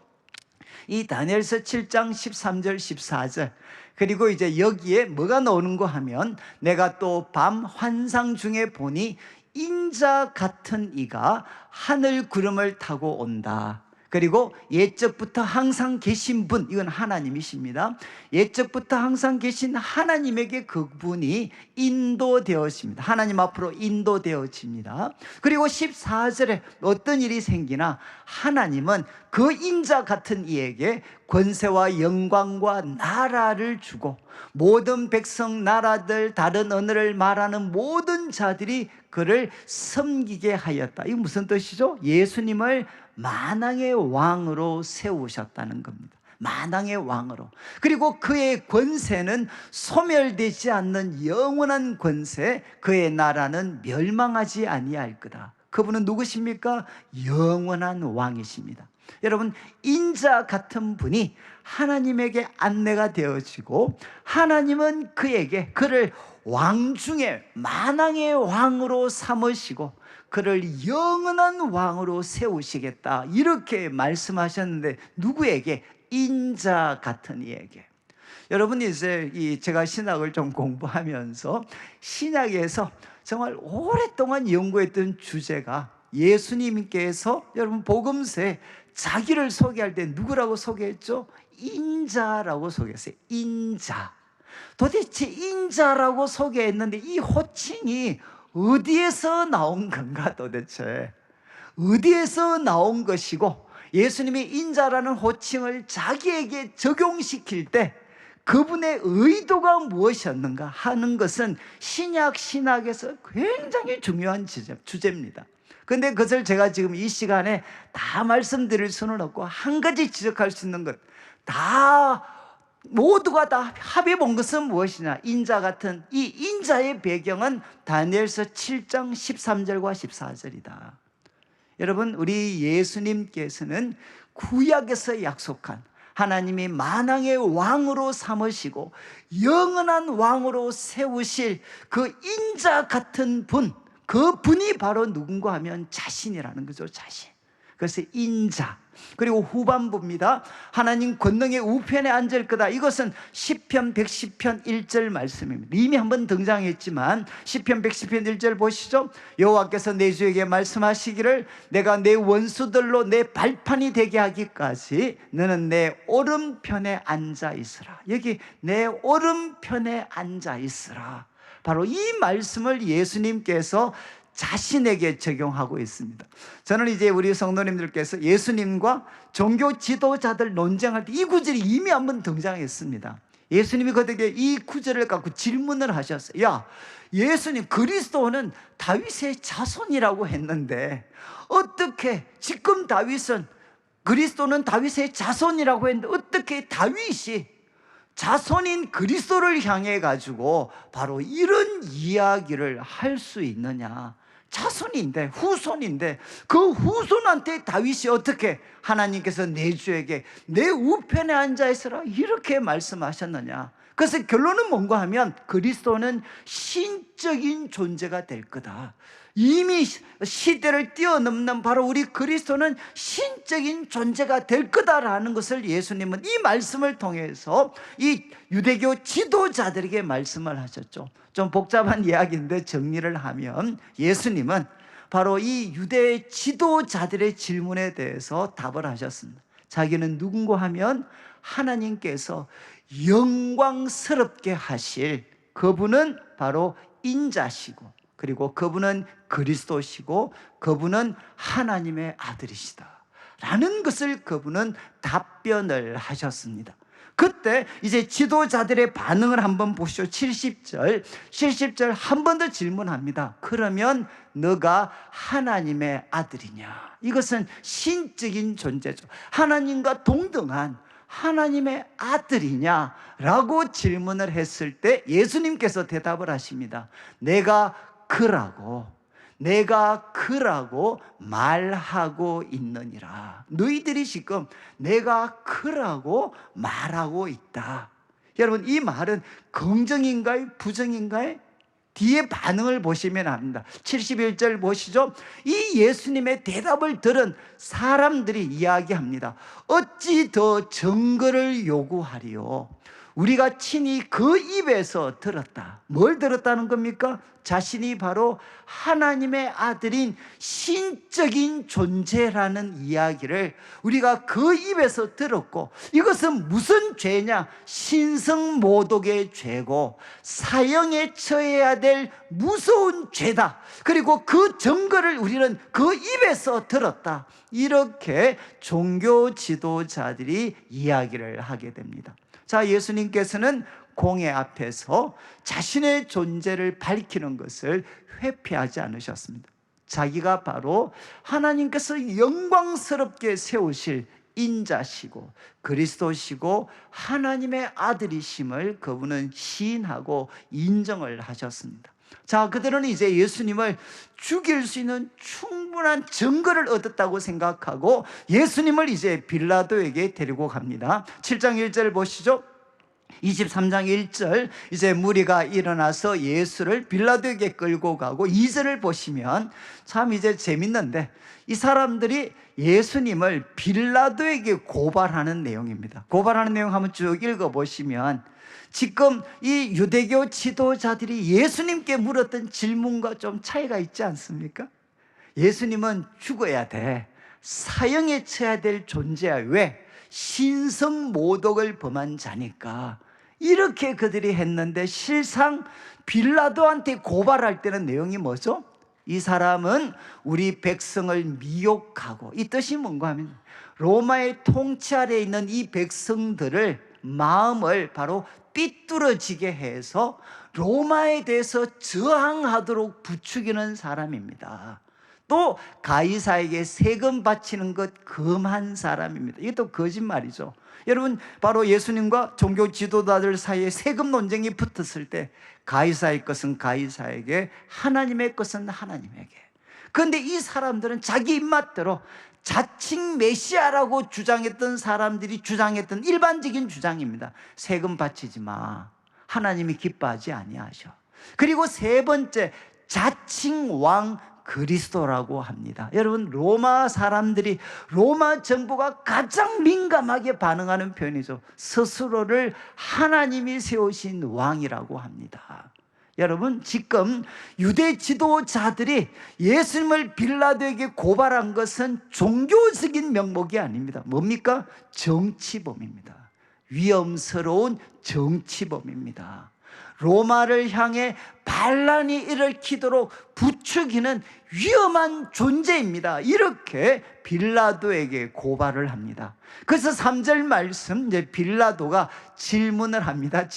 이 다니엘서 7장 13절 14절, 그리고 이제 여기에 뭐가 나오는가 하면, 내가 또 밤 환상 중에 보니 인자 같은 이가 하늘 구름을 타고 온다. 그리고 옛적부터 항상 계신 분, 이건 하나님이십니다. 옛적부터 항상 계신 하나님에게 그분이 인도되어집니다. 하나님 앞으로 인도되어집니다. 그리고 14절에 어떤 일이 생기나, 하나님은 그 인자 같은 이에게 권세와 영광과 나라를 주고 모든 백성, 나라들, 다른 언어를 말하는 모든 자들이 그를 섬기게 하였다. 이게 무슨 뜻이죠? 예수님을 만왕의 왕으로 세우셨다는 겁니다. 만왕의 왕으로, 그리고 그의 권세는 소멸되지 않는 영원한 권세, 그의 나라는 멸망하지 아니할 거다. 그분은 누구십니까? 영원한 왕이십니다. 여러분, 인자 같은 분이 하나님에게 안내가 되어지고 하나님은 그를 왕 중에 만왕의 왕으로 삼으시고 그를 영원한 왕으로 세우시겠다, 이렇게 말씀하셨는데 누구에게? 인자 같은 이에게. 여러분, 이제 제가 신학을 좀 공부하면서 신약에서 정말 오랫동안 연구했던 주제가, 예수님께서 여러분 복음서에 자기를 소개할 때 누구라고 소개했죠? 인자라고 소개했어요. 인자. 도대체 인자라고 소개했는데 이 호칭이 어디에서 나온 건가? 도대체 어디에서 나온 것이고, 예수님이 인자라는 호칭을 자기에게 적용시킬 때 그분의 의도가 무엇이었는가 하는 것은 신약에서 굉장히 중요한 주제입니다. 그런데 그것을 제가 지금 이 시간에 다 말씀드릴 수는 없고, 한 가지 지적할 수 있는 것, 모두가 다 합의 본 것은 무엇이냐? 인자 같은 이 인자의 배경은 다니엘서 7장 13절과 14절이다. 여러분, 우리 예수님께서는 구약에서 약속한 하나님이 만왕의 왕으로 삼으시고 영원한 왕으로 세우실 그 인자 같은 분, 그 분이 바로 누군가 하면 자신이라는 거죠. 자신. 그래서 인자. 그리고 후반부입니다. 하나님 권능의 우편에 앉을 거다. 이것은 시편 110편 1절 말씀입니다. 이미 한번 등장했지만 시편 110편 1절 보시죠. 여호와께서 내 주에게 말씀하시기를 내가 내 원수들로 내 발판이 되게 하기까지 너는 내 오른편에 앉아 있으라. 여기 내 오른편에 앉아 있으라. 바로 이 말씀을 예수님께서 자신에게 적용하고 있습니다. 저는 이제 우리 성도님들께서 예수님과 종교 지도자들 논쟁할 때 이 구절이 이미 한번 등장했습니다. 예수님이 그들에게 이 구절을 갖고 질문을 하셨어요. 야, 예수님, 그리스도는 다윗의 자손이라고 했는데 어떻게 지금 그리스도는 다윗의 자손이라고 했는데 어떻게 다윗이 자손인 그리스도를 향해 가지고 바로 이런 이야기를 할 수 있느냐? 자손인데, 후손인데, 그 후손한테 다윗이 어떻게 하나님께서 내 주에게 내 우편에 앉아 있으라 이렇게 말씀하셨느냐? 그래서 결론은 뭔가 하면 그리스도는 신적인 존재가 될 거다. 이미 시대를 뛰어넘는 바로 우리 그리스도는 신적인 존재가 될 거다라는 것을 예수님은 이 말씀을 통해서 이 유대교 지도자들에게 말씀을 하셨죠. 좀 복잡한 이야기인데 정리를 하면 예수님은 바로 이 유대 지도자들의 질문에 대해서 답을 하셨습니다. 자기는 누군가 하면 하나님께서 영광스럽게 하실 그분은 바로 인자시고, 그리고 그분은 그리스도시고 그분은 하나님의 아들이시다 라는 것을 그분은 답변을 하셨습니다. 그때 이제 지도자들의 반응을 한번 보시죠. 70절 한 번 더 질문합니다. 그러면 너가 하나님의 아들이냐? 이것은 신적인 존재죠. 하나님과 동등한 하나님의 아들이냐라고 질문을 했을 때 예수님께서 대답을 하십니다. 내가 그라고 말하고 있느니라. 너희들이 지금 내가 그라고 말하고 있다. 여러분, 이 말은 긍정인가요? 부정인가요? 뒤에 반응을 보시면 압니다. 71절 보시죠. 이 예수님의 대답을 들은 사람들이 이야기합니다. 어찌 더 증거를 요구하리요? 우리가 친히 그 입에서 들었다. 뭘 들었다는 겁니까? 자신이 바로 하나님의 아들인 신적인 존재라는 이야기를 우리가 그 입에서 들었고, 이것은 무슨 죄냐? 신성모독의 죄고 사형에 처해야 될 무서운 죄다. 그리고 그 증거를 우리는 그 입에서 들었다. 이렇게 종교 지도자들이 이야기를 하게 됩니다. 자, 예수님께서는 공회 앞에서 자신의 존재를 밝히는 것을 회피하지 않으셨습니다. 자기가 바로 하나님께서 영광스럽게 세우실 인자시고 그리스도시고 하나님의 아들이심을 그분은 시인하고 인정을 하셨습니다. 자, 그들은 이제 예수님을 죽일 수 있는 충분한 증거를 얻었다고 생각하고 예수님을 이제 빌라도에게 데리고 갑니다. 7장 1절 보시죠. 23장 1절, 이제 무리가 일어나서 예수를 빌라도에게 끌고 가고 2절을 보시면 참 이제 재밌는데, 이 사람들이 예수님을 빌라도에게 고발하는 내용입니다. 고발하는 내용 한번 쭉 읽어보시면 지금 이 유대교 지도자들이 예수님께 물었던 질문과 좀 차이가 있지 않습니까? 예수님은 죽어야 돼, 사형에 처해야 될 존재야. 왜? 신성모독을 범한 자니까. 이렇게 그들이 했는데 실상 빌라도한테 고발할 때는 내용이 뭐죠? 이 사람은 우리 백성을 미혹하고, 이 뜻이 뭔가 하면 로마의 통치 아래에 있는 이 백성들을 마음을 바로 삐뚤어지게 해서 로마에 대해서 저항하도록 부추기는 사람입니다. 또 가이사에게 세금 바치는 것 금한 사람입니다. 이게 또 거짓말이죠. 여러분, 바로 예수님과 종교 지도자들 사이에 세금 논쟁이 붙었을 때 가이사의 것은 가이사에게, 하나님의 것은 하나님에게. 그런데 이 사람들은 자기 입맛대로 자칭 메시아라고 주장했던 사람들이 주장했던 일반적인 주장입니다. 세금 바치지 마, 하나님이 기뻐하지 아니하셔. 그리고 세 번째, 자칭 왕 그리스도라고 합니다. 여러분, 로마 사람들이, 로마 정부가 가장 민감하게 반응하는 편이죠. 스스로를 하나님이 세우신 왕이라고 합니다. 여러분, 지금 유대 지도자들이 예수님을 빌라도에게 고발한 것은 종교적인 명목이 아닙니다. 뭡니까? 정치범입니다. 위험스러운 정치범입니다. 로마를 향해 반란이 일으키도록 부추기는 위험한 존재입니다. 이렇게 빌라도에게 고발을 합니다. 그래서 3절 말씀, 이제 빌라도가 질문을 합니다.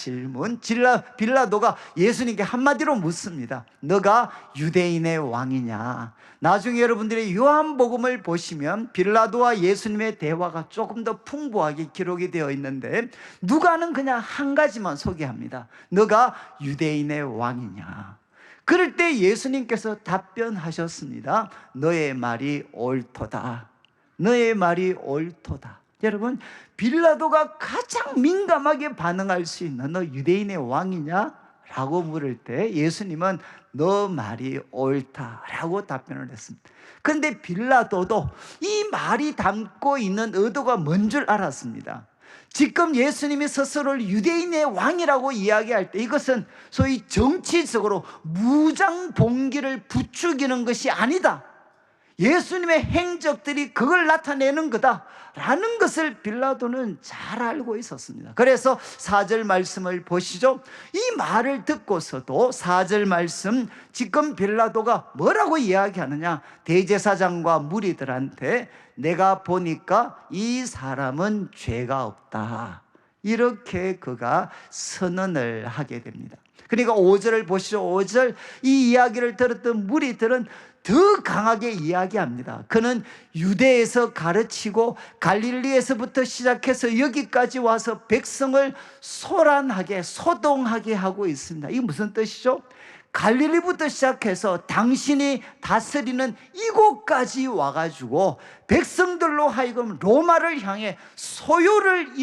빌라도가 예수님께 한마디로 묻습니다. 너가 유대인의 왕이냐? 나중에 여러분들이 요한복음을 보시면 빌라도와 예수님의 대화가 조금 더 풍부하게 기록이 되어 있는데, 누가는 그냥 한 가지만 소개합니다. 너가 유대인의 왕이냐? 그럴 때 예수님께서 답변하셨습니다. 너의 말이 옳도다. 너의 말이 옳도다. 여러분, 빌라도가 가장 민감하게 반응할 수 있는, 너 유대인의 왕이냐? 라고 물을 때 예수님은 너 말이 옳다라고 답변을 했습니다. 그런데 빌라도도 이 말이 담고 있는 의도가 뭔 줄 알았습니다. 지금 예수님이 스스로를 유대인의 왕이라고 이야기할 때 이것은 소위 정치적으로 무장봉기를 부추기는 것이 아니다, 예수님의 행적들이 그걸 나타내는 거다라는 것을 빌라도는 잘 알고 있었습니다. 그래서 4절 말씀을 보시죠. 이 말을 듣고서도 4절 말씀, 지금 빌라도가 뭐라고 이야기하느냐? 대제사장과 무리들한테 내가 보니까 이 사람은 죄가 없다, 이렇게 그가 선언을 하게 됩니다. 그러니까 5절을 보시죠. 5절, 이 이야기를 들었던 무리들은 더 강하게 이야기합니다. 그는 유대에서 가르치고 갈릴리에서부터 시작해서 여기까지 와서 백성을 소란하게, 소동하게 하고 있습니다. 이게 무슨 뜻이죠? 갈릴리부터 시작해서 당신이 다스리는 이곳까지 와가지고 백성들로 하여금 로마를 향해 소요를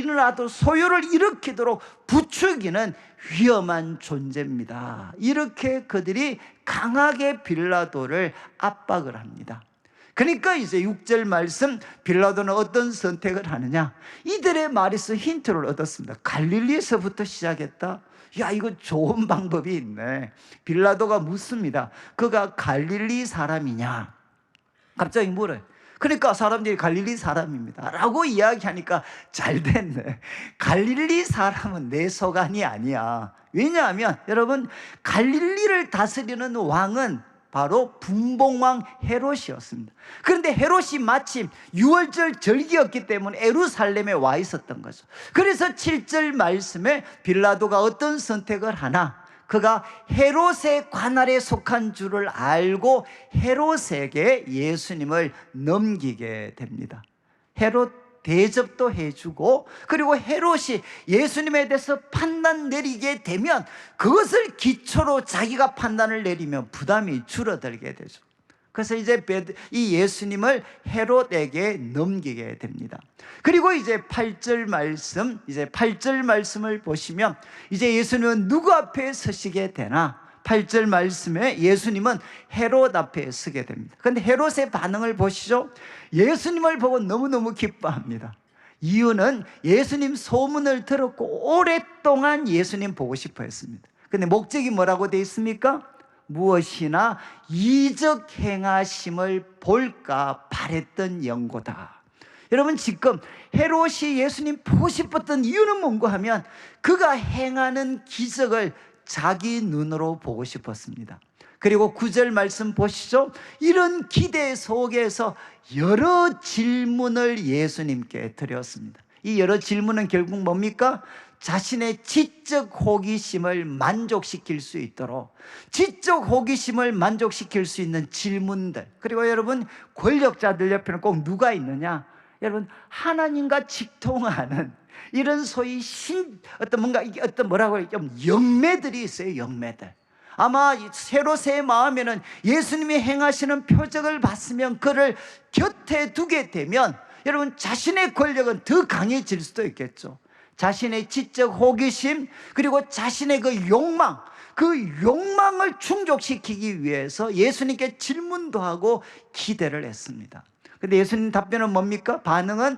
일으키도록 부추기는 위험한 존재입니다. 이렇게 그들이 강하게 빌라도를 압박을 합니다. 그러니까 이제 6절 말씀, 빌라도는 어떤 선택을 하느냐? 이들의 말에서 힌트를 얻었습니다. 갈릴리에서부터 시작했다? 야, 이거 좋은 방법이 있네. 빌라도가 묻습니다. 그가 갈릴리 사람이냐? 갑자기 물어요. 그러니까 사람들이 갈릴리 사람입니다 라고 이야기하니까 잘 됐네. 갈릴리 사람은 내 소관이 아니야. 왜냐하면 여러분, 갈릴리를 다스리는 왕은 바로 분봉왕 헤롯이었습니다. 그런데 헤롯이 마침 6월절 절기였기 때문에 예루살렘에 와 있었던 거죠. 그래서 7절 말씀에 빌라도가 어떤 선택을 하나? 그가 헤롯의 관할에 속한 줄을 알고 헤롯에게 예수님을 넘기게 됩니다. 헤롯 대접도 해주고, 그리고 헤롯이 예수님에 대해서 판단 내리게 되면 그것을 기초로 자기가 판단을 내리면 부담이 줄어들게 되죠. 그래서 이제 이 예수님을 헤롯에게 넘기게 됩니다. 그리고 이제 8절 말씀, 이제 8절 말씀을 보시면 이제 예수님은 누구 앞에 서시게 되나? 8절 말씀에 예수님은 헤롯 앞에 서게 됩니다. 그런데 헤롯의 반응을 보시죠. 예수님을 보고 너무너무 기뻐합니다. 이유는 예수님 소문을 들었고 오랫동안 예수님 보고 싶어 했습니다. 그런데 목적이 뭐라고 되어 있습니까? 무엇이나 이적 행하심을 볼까 바랬던 연고다. 여러분, 지금 헤롯이 예수님 보고 싶었던 이유는 뭔가 하면 그가 행하는 기적을 자기 눈으로 보고 싶었습니다. 그리고 9절 말씀 보시죠. 이런 기대 속에서 여러 질문을 예수님께 드렸습니다. 이 여러 질문은 결국 뭡니까? 자신의 지적 호기심을 만족시킬 수 있도록, 지적 호기심을 만족시킬 수 있는 질문들. 그리고 여러분, 권력자들 옆에는 꼭 누가 있느냐? 여러분, 하나님과 직통하는 이런 소위 좀 영매들이 있어요. 영매들. 아마 헤롯의 마음에는 예수님이 행하시는 표적을 봤으면 그를 곁에 두게 되면 여러분, 자신의 권력은 더 강해질 수도 있겠죠. 자신의 지적 호기심, 그리고 자신의 그 욕망을 충족시키기 위해서 예수님께 질문도 하고 기대를 했습니다. 근데 예수님 답변은 뭡니까? 반응은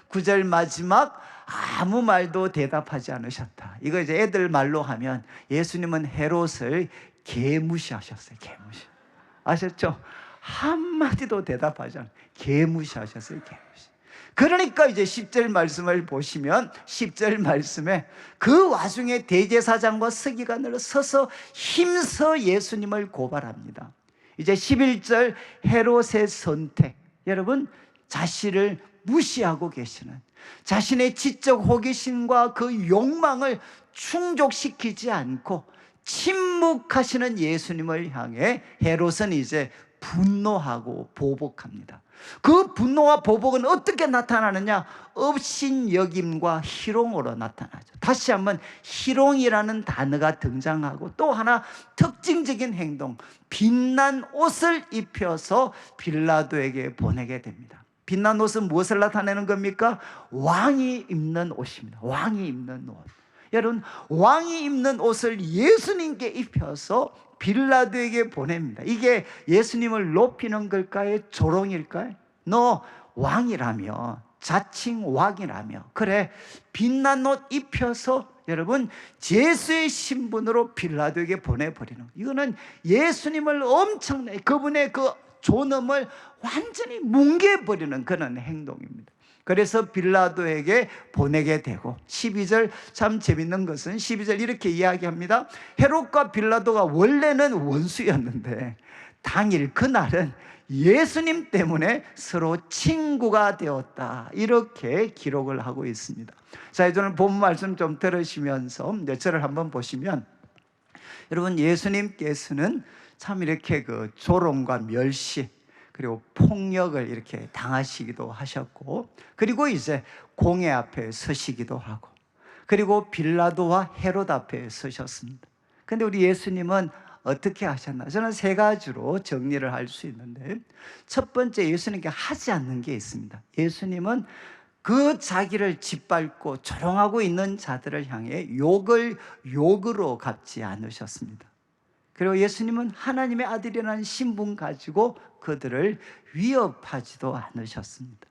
9절 마지막 아무 말도 대답하지 않으셨다. 이거 이제 애들 말로 하면 예수님은 헤롯을 개무시하셨어요. 개무시. 아셨죠? 한마디도 대답하지 않아요. 개무시하셨어요. 개무시. 그러니까 이제 10절 말씀을 보시면 10절 말씀에 그 와중에 대제사장과 서기관으로 서서 힘써 예수님을 고발합니다. 이제 11절 헤롯의 선택. 여러분, 자신을 무시하고 계시는, 자신의 지적 호기심과 그 욕망을 충족시키지 않고 침묵하시는 예수님을 향해 헤롯은 이제 분노하고 보복합니다. 그 분노와 보복은 어떻게 나타나느냐? 업신여김과 희롱으로 나타나죠. 다시 한번 희롱이라는 단어가 등장하고, 또 하나 특징적인 행동, 빛난 옷을 입혀서 빌라도에게 보내게 됩니다. 빛난 옷은 무엇을 나타내는 겁니까? 왕이 입는 옷입니다. 왕이 입는 옷. 여러분, 왕이 입는 옷을 예수님께 입혀서 빌라도에게 보냅니다. 이게 예수님을 높이는 걸까요? 조롱일까요? 너 왕이라며, 자칭 왕이라며, 그래, 빛난 옷 입혀서 여러분 제수의 신분으로 빌라도에게 보내버리는, 이거는 예수님을 엄청나게, 그분의 그 존엄을 완전히 뭉개버리는 그런 행동입니다. 그래서 빌라도에게 보내게 되고, 12절 참 재밌는 것은 12절 이렇게 이야기합니다. 헤롯과 빌라도가 원래는 원수였는데 당일 그날은 예수님 때문에 서로 친구가 되었다, 이렇게 기록을 하고 있습니다. 자, 이제 오늘 본 말씀 좀 들으시면서 몇 절을 한번 보시면, 여러분, 예수님께서는 참 이렇게 그 조롱과 멸시, 그리고 폭력을 이렇게 당하시기도 하셨고, 그리고 이제 공회 앞에 서시기도 하고, 그리고 빌라도와 헤롯 앞에 서셨습니다. 근데 우리 예수님은 어떻게 하셨나? 저는 세 가지로 정리를 할 수 있는데, 첫 번째, 예수님께 하지 않는 게 있습니다. 예수님은 그 자기를 짓밟고 조롱하고 있는 자들을 향해 욕으로 갚지 않으셨습니다. 그리고 예수님은 하나님의 아들이라는 신분 가지고 그들을 위협하지도 않으셨습니다.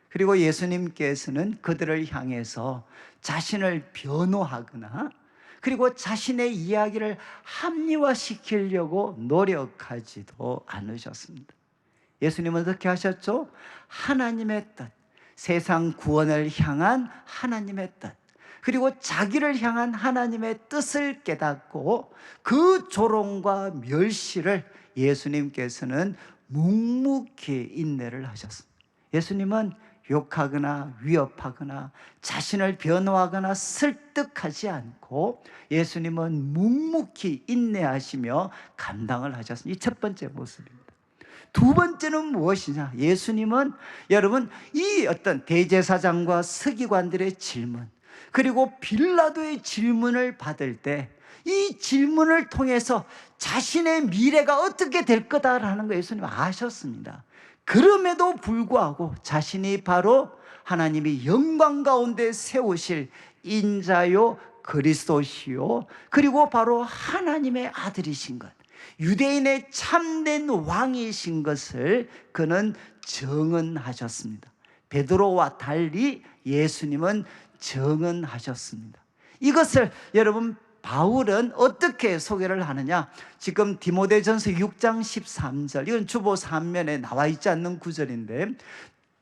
그리고 예수님께서는 그들을 향해서 자신을 변호하거나, 그리고 자신의 이야기를 합리화시키려고 노력하지도 않으셨습니다. 예수님은 어떻게 하셨죠? 하나님의 뜻, 세상 구원을 향한 하나님의 뜻, 그리고 자기를 향한 하나님의 뜻을 깨닫고 그 조롱과 멸시를 예수님께서는 묵묵히 인내를 하셨습니다. 예수님은 욕하거나 위협하거나 자신을 변호하거나 설득하지 않고 예수님은 묵묵히 인내하시며 감당을 하셨습니다. 이 첫 번째 모습입니다. 두 번째는 무엇이냐? 예수님은 여러분 이 어떤 대제사장과 서기관들의 질문, 그리고 빌라도의 질문을 받을 때 이 질문을 통해서 자신의 미래가 어떻게 될 거다라는 거 예수님 아셨습니다. 그럼에도 불구하고 자신이 바로 하나님이 영광 가운데 세우실 인자요 그리스도시요, 그리고 바로 하나님의 아들이신 것, 유대인의 참된 왕이신 것을 그는 증언하셨습니다. 베드로와 달리 예수님은 증언하셨습니다. 이것을 여러분 바울은 어떻게 소개를 하느냐? 지금 디모데전서 6장 13절, 이건 주보 3면에 나와 있지 않는 구절인데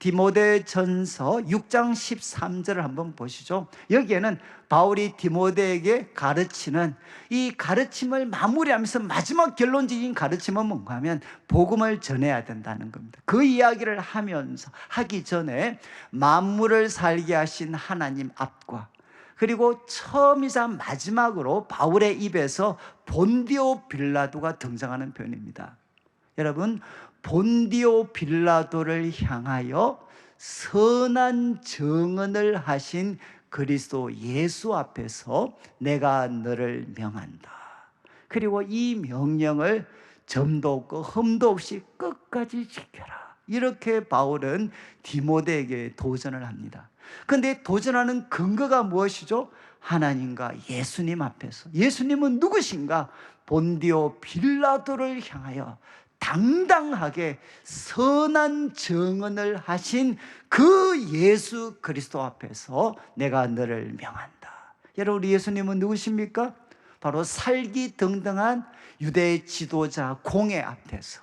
디모데전서 6장 13절을 한번 보시죠. 여기에는 바울이 디모데에게 가르치는 이 가르침을 마무리하면서 마지막 결론적인 가르침은 뭔가 하면 복음을 전해야 된다는 겁니다. 그 이야기를 하기 전에 만물을 살게 하신 하나님 앞과, 그리고 처음이자 마지막으로 바울의 입에서 본디오 빌라도가 등장하는 표현입니다. 여러분, 본디오 빌라도를 향하여 선한 증언을 하신 그리스도 예수 앞에서 내가 너를 명한다. 그리고 이 명령을 점도 없고 흠도 없이 끝까지 지켜라. 이렇게 바울은 디모데에게 도전을 합니다. 그런데 도전하는 근거가 무엇이죠? 하나님과 예수님 앞에서. 예수님은 누구신가? 본디오 빌라도를 향하여 당당하게 선한 증언을 하신 그 예수 그리스도 앞에서 내가 너를 명한다. 여러분, 우리 예수님은 누구십니까? 바로 살기등등한 유대 지도자 공회 앞에서,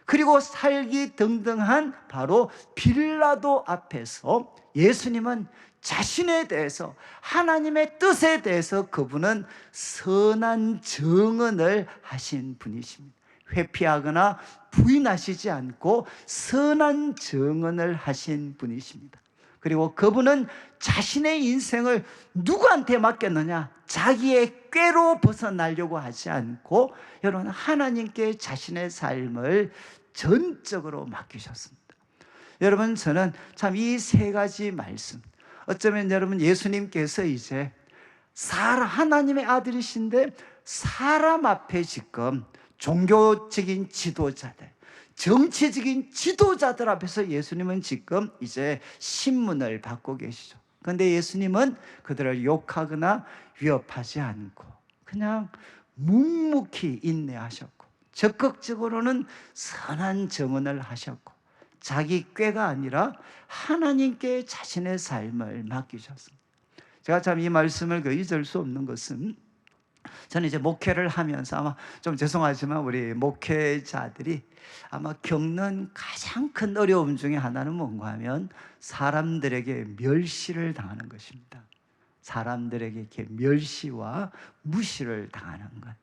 그리고 살기등등한 바로 빌라도 앞에서 예수님은 자신에 대해서, 하나님의 뜻에 대해서 그분은 선한 증언을 하신 분이십니다. 회피하거나 부인하시지 않고 선한 증언을 하신 분이십니다. 그리고 그분은 자신의 인생을 누구한테 맡겼느냐? 자기의 꾀로 벗어나려고 하지 않고 여러분 하나님께 자신의 삶을 전적으로 맡기셨습니다. 여러분, 저는 참 이 세 가지 말씀, 어쩌면 여러분 예수님께서 이제 하나님의 아들이신데 사람 앞에 지금 종교적인 지도자들, 정치적인 지도자들 앞에서 예수님은 지금 이제 신문을 받고 계시죠. 그런데 예수님은 그들을 욕하거나 위협하지 않고 그냥 묵묵히 인내하셨고, 적극적으로는 선한 증언을 하셨고, 자기 꾀가 아니라 하나님께 자신의 삶을 맡기셨습니다. 제가 참 이 말씀을 잊을 수 없는 것은, 저는 이제 목회를 하면서 아마 좀 죄송하지만 우리 목회자들이 아마 겪는 가장 큰 어려움 중에 하나는 뭔가 하면 사람들에게 멸시를 당하는 것입니다. 사람들에게 이렇게 멸시와 무시를 당하는 것.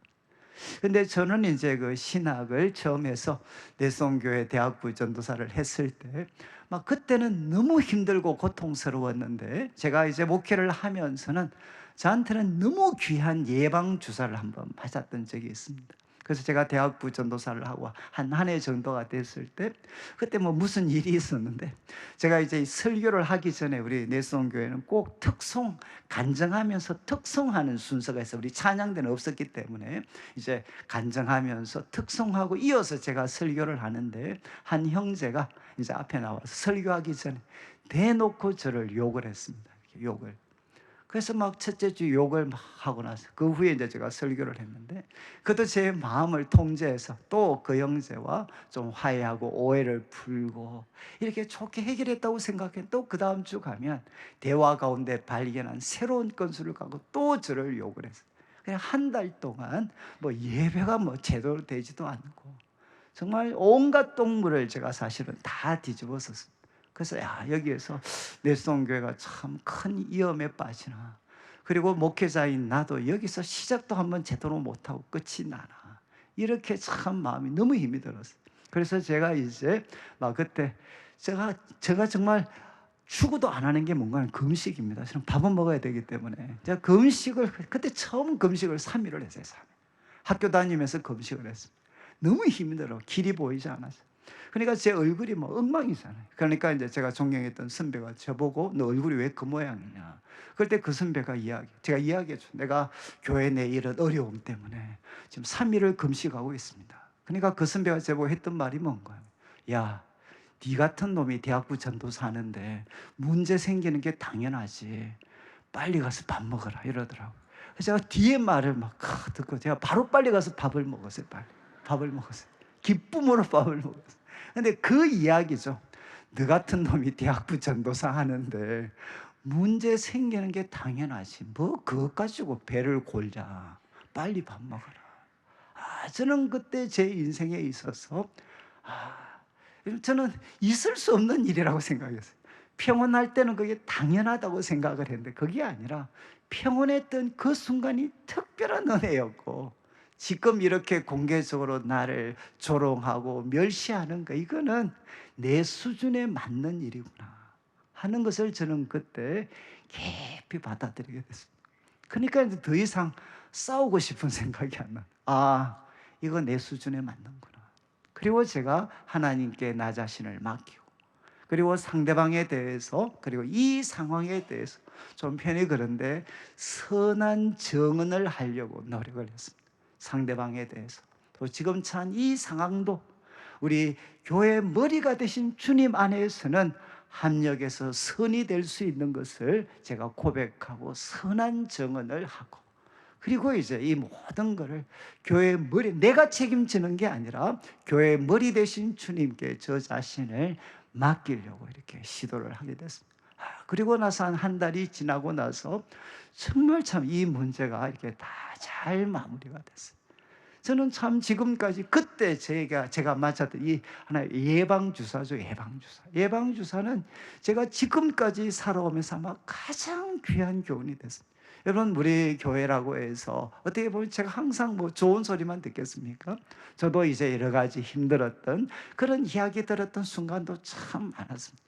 근데 저는 이제 그 신학을 처음 해서 내성교회 대학부 전도사를 했을 때 막 그때는 너무 힘들고 고통스러웠는데, 제가 이제 목회를 하면서는 저한테는 너무 귀한 예방 주사를 한번 맞았던 적이 있습니다. 그래서 제가 대학부 전도사를 하고 한 해 정도가 됐을 때, 그때 뭐 무슨 일이 있었는데, 제가 이제 설교를 하기 전에 우리 내성교회는 꼭 특송, 간증하면서 특송하는 순서가 있어요. 우리 찬양대는 없었기 때문에 이제 간증하면서 특송하고 이어서 제가 설교를 하는데, 한 형제가 이제 앞에 나와서 설교하기 전에 대놓고 저를 욕을 했습니다. 욕을. 그래서 막 첫째 주 욕을 막 하고 나서 그 후에 이제 제가 설교를 했는데, 그것도 제 마음을 통제해서 또 그 형제와 좀 화해하고 오해를 풀고 이렇게 좋게 해결했다고 생각해. 또 그 다음 주 가면 대화 가운데 발견한 새로운 건수를 갖고 또 저를 욕을 했어요. 그냥 한 달 동안 뭐 예배가 뭐 제대로 되지도 않고 정말 온갖 동물을 제가 사실은 다 뒤집었었습니다. 그래서 여기에서 내성교회가 참 큰 위험에 빠지나, 그리고 목회자인 나도 여기서 시작도 한번 제대로 못하고 끝이 나나, 이렇게 참 마음이 너무 힘이 들었어요. 그래서 제가 이제 막 그때 제가 정말 추구도 안 하는 게 뭔가 금식입니다. 저는 밥은 먹어야 되기 때문에 제가 금식을, 그때 처음 금식을 3일을 했어요. 3일. 학교 다니면서 금식을 했습니다. 너무 힘이 들어. 길이 보이지 않았어요. 그러니까 제 얼굴이 뭐 엉망이잖아요. 그러니까 이제 제가 존경했던 선배가 저보고 너 얼굴이 왜 그 모양이냐. 그럴 때 그 선배가 제가 이야기했죠. 내가 교회 내 이런 어려움 때문에 지금 3일을 금식하고 있습니다. 그러니까 그 선배가 저보고 했던 말이 뭔가요? 야, 네 같은 놈이 대학부 전도사 하는데 문제 생기는 게 당연하지. 빨리 가서 밥 먹어라 이러더라고요. 그래서 제가 뒤에 말을 막 듣고 제가 바로 빨리 가서 밥을 먹었어요. 밥을 먹었어요. 기쁨으로 밥을 먹었어요. 근데 그 이야기죠. 너 같은 놈이 대학부 전도사 하는데 문제 생기는 게 당연하지. 뭐 그것 가지고 배를 골자. 빨리 밥 먹어라. 저는 그때 제 인생에 있어서 저는 있을 수 없는 일이라고 생각했어요. 평온할 때는 그게 당연하다고 생각을 했는데 그게 아니라 평온했던 그 순간이 특별한 은혜였고 지금 이렇게 공개적으로 나를 조롱하고 멸시하는 거 이거는 내 수준에 맞는 일이구나 하는 것을 저는 그때 깊이 받아들이게 됐습니다. 그러니까 이제 더 이상 싸우고 싶은 생각이 안 나요. 이거 내 수준에 맞는구나. 그리고 제가 하나님께 나 자신을 맡기고 그리고 상대방에 대해서 그리고 이 상황에 대해서 좀 편히 그런데 선한 정언을 하려고 노력을 했습니다. 상대방에 대해서 또 지금 처한 이 상황도 우리 교회 머리가 되신 주님 안에서는 합력해서 선이 될 수 있는 것을 제가 고백하고 선한 정언을 하고 그리고 이제 이 모든 것을 교회 머리 내가 책임지는 게 아니라 교회 머리 되신 주님께 저 자신을 맡기려고 이렇게 시도를 하게 됐습니다. 그리고 나서 한 달이 지나고 나서 정말 참 이 문제가 이렇게 다 잘 마무리가 됐어요. 저는 참 지금까지 그때 제가 맞았던 이 하나의 예방주사죠. 예방주사는 제가 지금까지 살아오면서 아마 가장 귀한 교훈이 됐습니다. 여러분 우리 교회라고 해서 어떻게 보면 제가 항상 뭐 좋은 소리만 듣겠습니까? 저도 이제 여러 가지 힘들었던 그런 이야기 들었던 순간도 참 많았습니다.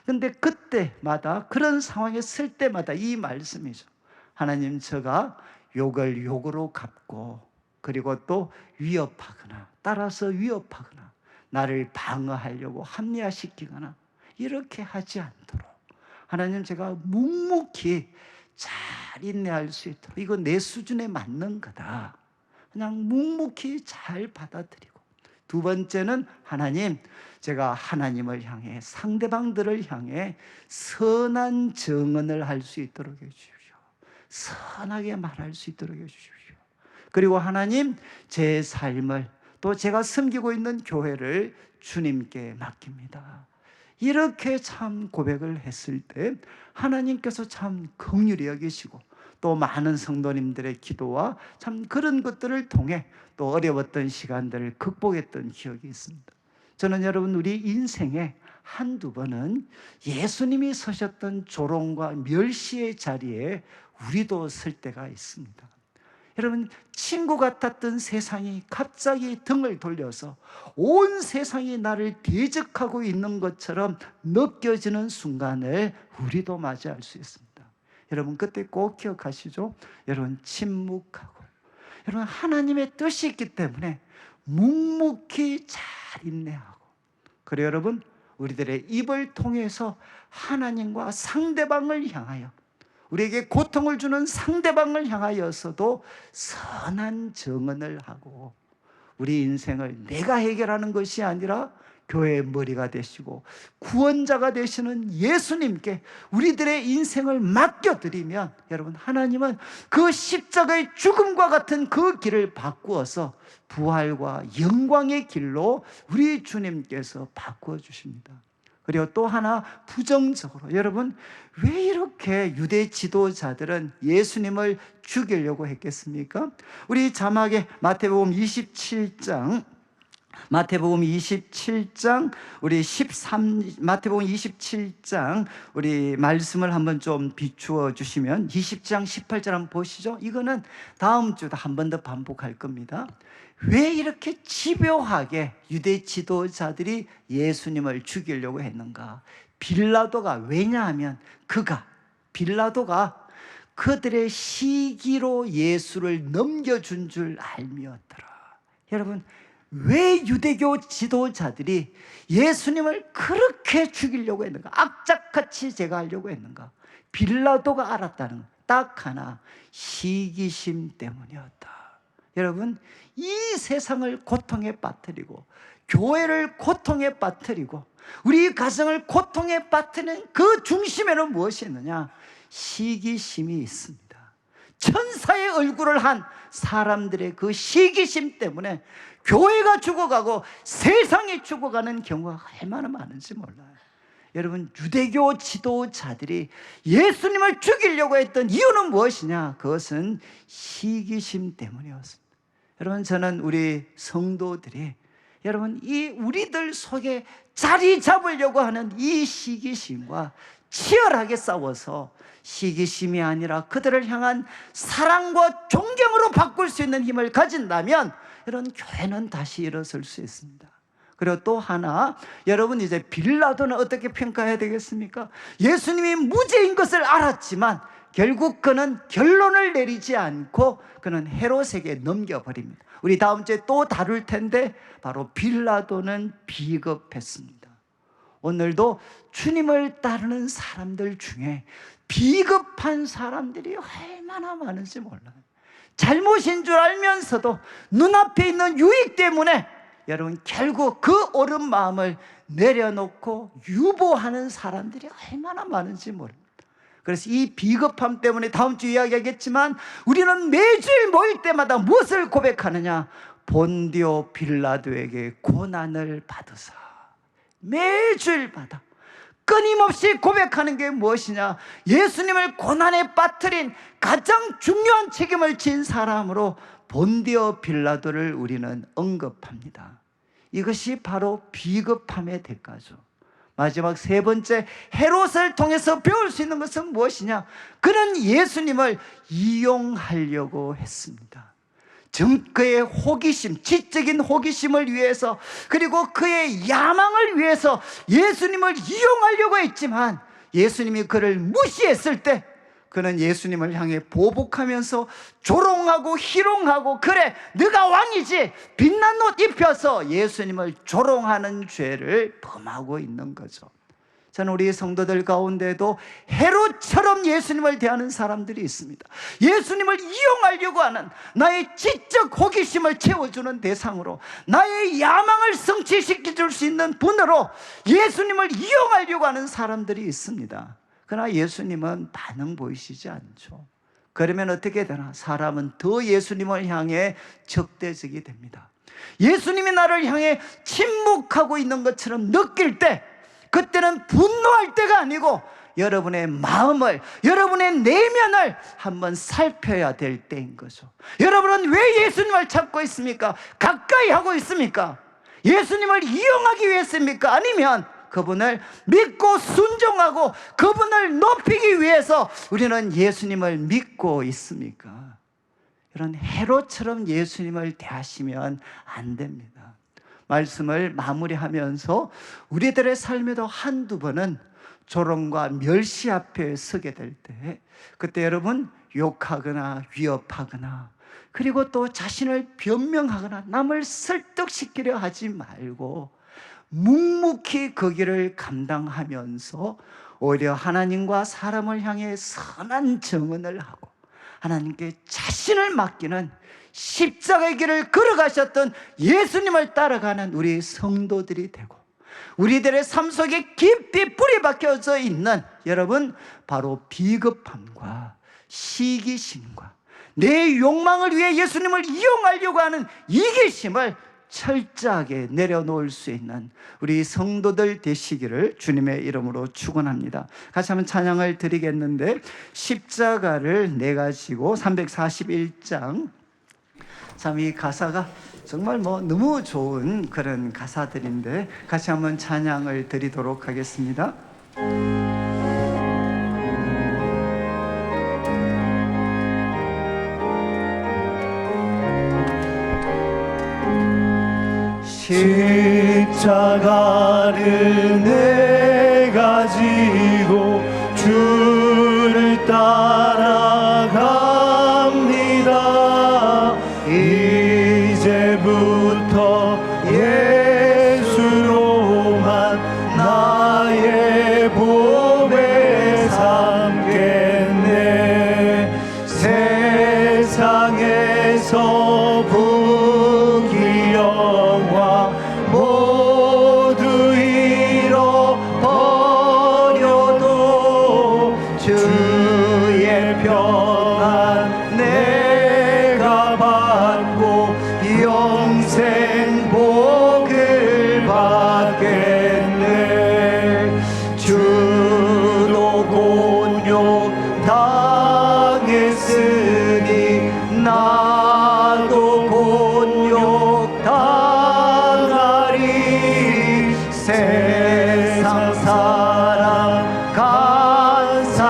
근데 그때마다 그런 상황에 설 때마다 이 말씀이죠. 하나님 제가 욕을 욕으로 갚고 그리고 또 위협하거나 따라서 위협하거나 나를 방어하려고 합리화시키거나 이렇게 하지 않도록 하나님 제가 묵묵히 잘 인내할 수 있도록 이거 내 수준에 맞는 거다. 그냥 묵묵히 잘 받아들이고 두 번째는 하나님 제가 하나님을 향해 상대방들을 향해 선한 정언을 할 수 있도록 해주십시오. 선하게 말할 수 있도록 해주십시오. 그리고 하나님 제 삶을 또 제가 섬기고 있는 교회를 주님께 맡깁니다. 이렇게 참 고백을 했을 때 하나님께서 참 긍휼히 여기시고 또 많은 성도님들의 기도와 참 그런 것들을 통해 또 어려웠던 시간들을 극복했던 기억이 있습니다. 저는 여러분 우리 인생에 한두 번은 예수님이 서셨던 조롱과 멸시의 자리에 우리도 설 때가 있습니다. 여러분 친구 같았던 세상이 갑자기 등을 돌려서 온 세상이 나를 대적하고 있는 것처럼 느껴지는 순간을 우리도 맞이할 수 있습니다. 여러분 그때 꼭 기억하시죠? 여러분 침묵하고 여러분 하나님의 뜻이 있기 때문에 묵묵히 잘 인내하고 그리고 여러분 우리들의 입을 통해서 하나님과 상대방을 향하여 우리에게 고통을 주는 상대방을 향하여서도 선한 정언을 하고 우리 인생을 내가 해결하는 것이 아니라 교회의 머리가 되시고 구원자가 되시는 예수님께 우리들의 인생을 맡겨드리면 여러분 하나님은 그 십자가의 죽음과 같은 그 길을 바꾸어서 부활과 영광의 길로 우리 주님께서 바꾸어 주십니다. 그리고 또 하나 부정적으로 여러분 왜 이렇게 유대 지도자들은 예수님을 죽이려고 했겠습니까? 우리 자막에 마태복음 27장 우리 마태복음 27장 우리 말씀을 한번 좀 비추어 주시면 20장 18절 한번 보시죠. 이거는 다음 주도 한 번 더 반복할 겁니다. 왜 이렇게 집요하게 유대 지도자들이 예수님을 죽이려고 했는가? 빌라도가 왜냐하면 빌라도가 그들의 시기로 예수를 넘겨준 줄 알미었더라. 여러분 왜 유대교 지도자들이 예수님을 그렇게 죽이려고 했는가? 악착같이 제거하려고 했는가? 빌라도가 알았다는 것. 딱 하나, 시기심 때문이었다. 여러분, 이 세상을 고통에 빠뜨리고 교회를 고통에 빠뜨리고 우리 가정을 고통에 빠뜨리는 그 중심에는 무엇이 있느냐? 시기심이 있습니다. 천사의 얼굴을 한 사람들의 그 시기심 때문에 교회가 죽어가고 세상이 죽어가는 경우가 얼마나 많은지 몰라요. 여러분, 유대교 지도자들이 예수님을 죽이려고 했던 이유는 무엇이냐? 그것은 시기심 때문이었습니다. 여러분, 저는 우리 성도들이 여러분, 이 우리들 속에 자리 잡으려고 하는 이 시기심과 치열하게 싸워서 시기심이 아니라 그들을 향한 사랑과 존경으로 바꿀 수 있는 힘을 가진다면 이런 교회는 다시 일어설 수 있습니다. 그리고 또 하나, 여러분, 이제 빌라도는 어떻게 평가해야 되겠습니까? 예수님이 무죄인 것을 알았지만 결국 그는 결론을 내리지 않고 그는 헤롯에게 넘겨버립니다. 우리 다음 주에 또 다룰 텐데 바로 빌라도는 비겁했습니다. 오늘도 주님을 따르는 사람들 중에 비겁한 사람들이 얼마나 많은지 몰라요. 잘못인 줄 알면서도 눈앞에 있는 유익 때문에 여러분, 결국 그 옳은 마음을 내려놓고 유보하는 사람들이 얼마나 많은지 모릅니다. 그래서 이 비겁함 때문에 다음 주 이야기하겠지만 우리는 매주일 모일 때마다 무엇을 고백하느냐? 본디오 빌라도에게 고난을 받으사. 매주일마다 끊임없이 고백하는 게 무엇이냐? 예수님을 고난에 빠뜨린 가장 중요한 책임을 진 사람으로 본디오 빌라도를 우리는 언급합니다. 이것이 바로 비겁함의 대가죠. 마지막 세 번째, 헤롯을 통해서 배울 수 있는 것은 무엇이냐? 그는 예수님을 이용하려고 했습니다. 그의 호기심, 지적인 호기심을 위해서, 그리고 그의 야망을 위해서 예수님을 이용하려고 했지만 예수님이 그를 무시했을 때 그는 예수님을 향해 보복하면서 조롱하고 희롱하고, 그래 네가 왕이지, 빛난 옷 입혀서 예수님을 조롱하는 죄를 범하고 있는 거죠. 저는 우리 성도들 가운데도 헤롯처럼 예수님을 대하는 사람들이 있습니다. 예수님을 이용하려고 하는, 나의 지적 호기심을 채워주는 대상으로, 나의 야망을 성취시켜줄 수 있는 분으로 예수님을 이용하려고 하는 사람들이 있습니다. 그러나 예수님은 반응 보이시지 않죠. 그러면 어떻게 되나? 사람은 더 예수님을 향해 적대적이 됩니다. 예수님이 나를 향해 침묵하고 있는 것처럼 느낄 때, 그때는 분노할 때가 아니고 여러분의 마음을, 여러분의 내면을 한번 살펴야 될 때인 거죠. 여러분은 왜 예수님을 찾고 있습니까? 가까이 하고 있습니까? 예수님을 이용하기 위해서입니까? 아니면 그분을 믿고 순종하고 그분을 높이기 위해서 우리는 예수님을 믿고 있습니까? 이런 헤롯처럼 예수님을 대하시면 안 됩니다. 말씀을 마무리하면서 우리들의 삶에도 한두 번은 조롱과 멸시 앞에 서게 될 때, 그때 여러분 욕하거나 위협하거나, 그리고 또 자신을 변명하거나 남을 설득시키려 하지 말고 묵묵히 그 길을 감당하면서 오히려 하나님과 사람을 향해 선한 증언을 하고 하나님께 자신을 맡기는, 십자가의 길을 걸어가셨던 예수님을 따라가는 우리 성도들이 되고, 우리들의 삶 속에 깊이 뿌리 박혀져 있는 여러분, 바로 비겁함과 시기심과 내 욕망을 위해 예수님을 이용하려고 하는 이기심을 철저하게 내려놓을 수 있는 우리 성도들 되시기를 주님의 이름으로 축원합니다. 같이 한번 찬양을 드리겠는데, 십자가를 내가지고 341장, 참 이 가사가 정말 너무 좋은 그런 가사들인데 같이 한번 찬양을 드리도록 하겠습니다. 십자가를 내가 지고 주를 따라갑니다. 이제부터 곤욕 당했으니 나도 곤욕 당하리. 세상 사랑 감사하나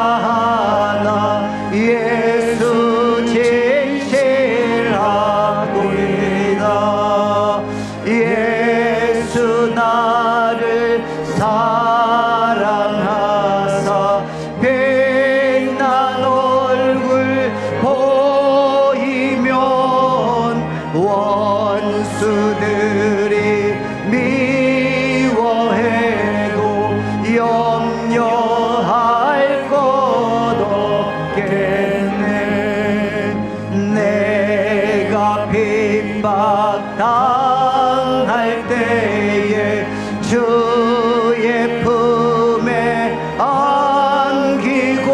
예수 진실하도이다. 예수 나를 사랑하사 빛난 얼굴 보이면 원수들이 미워해도 염려할 것 없겠네. 내가 핍박 당할 때에 주의 품에 안기고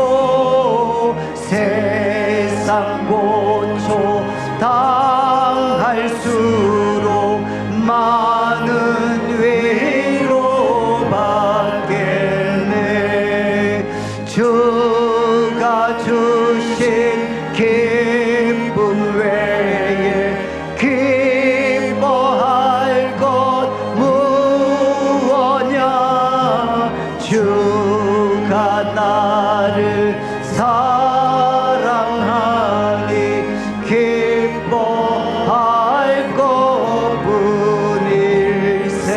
세상 고초 당할수록 많은 위로 받겠네. 주가 주신 기쁨 외에 기뻐할 것 무엇냐. 주가 나를 사랑하니 기뻐할 것뿐일세.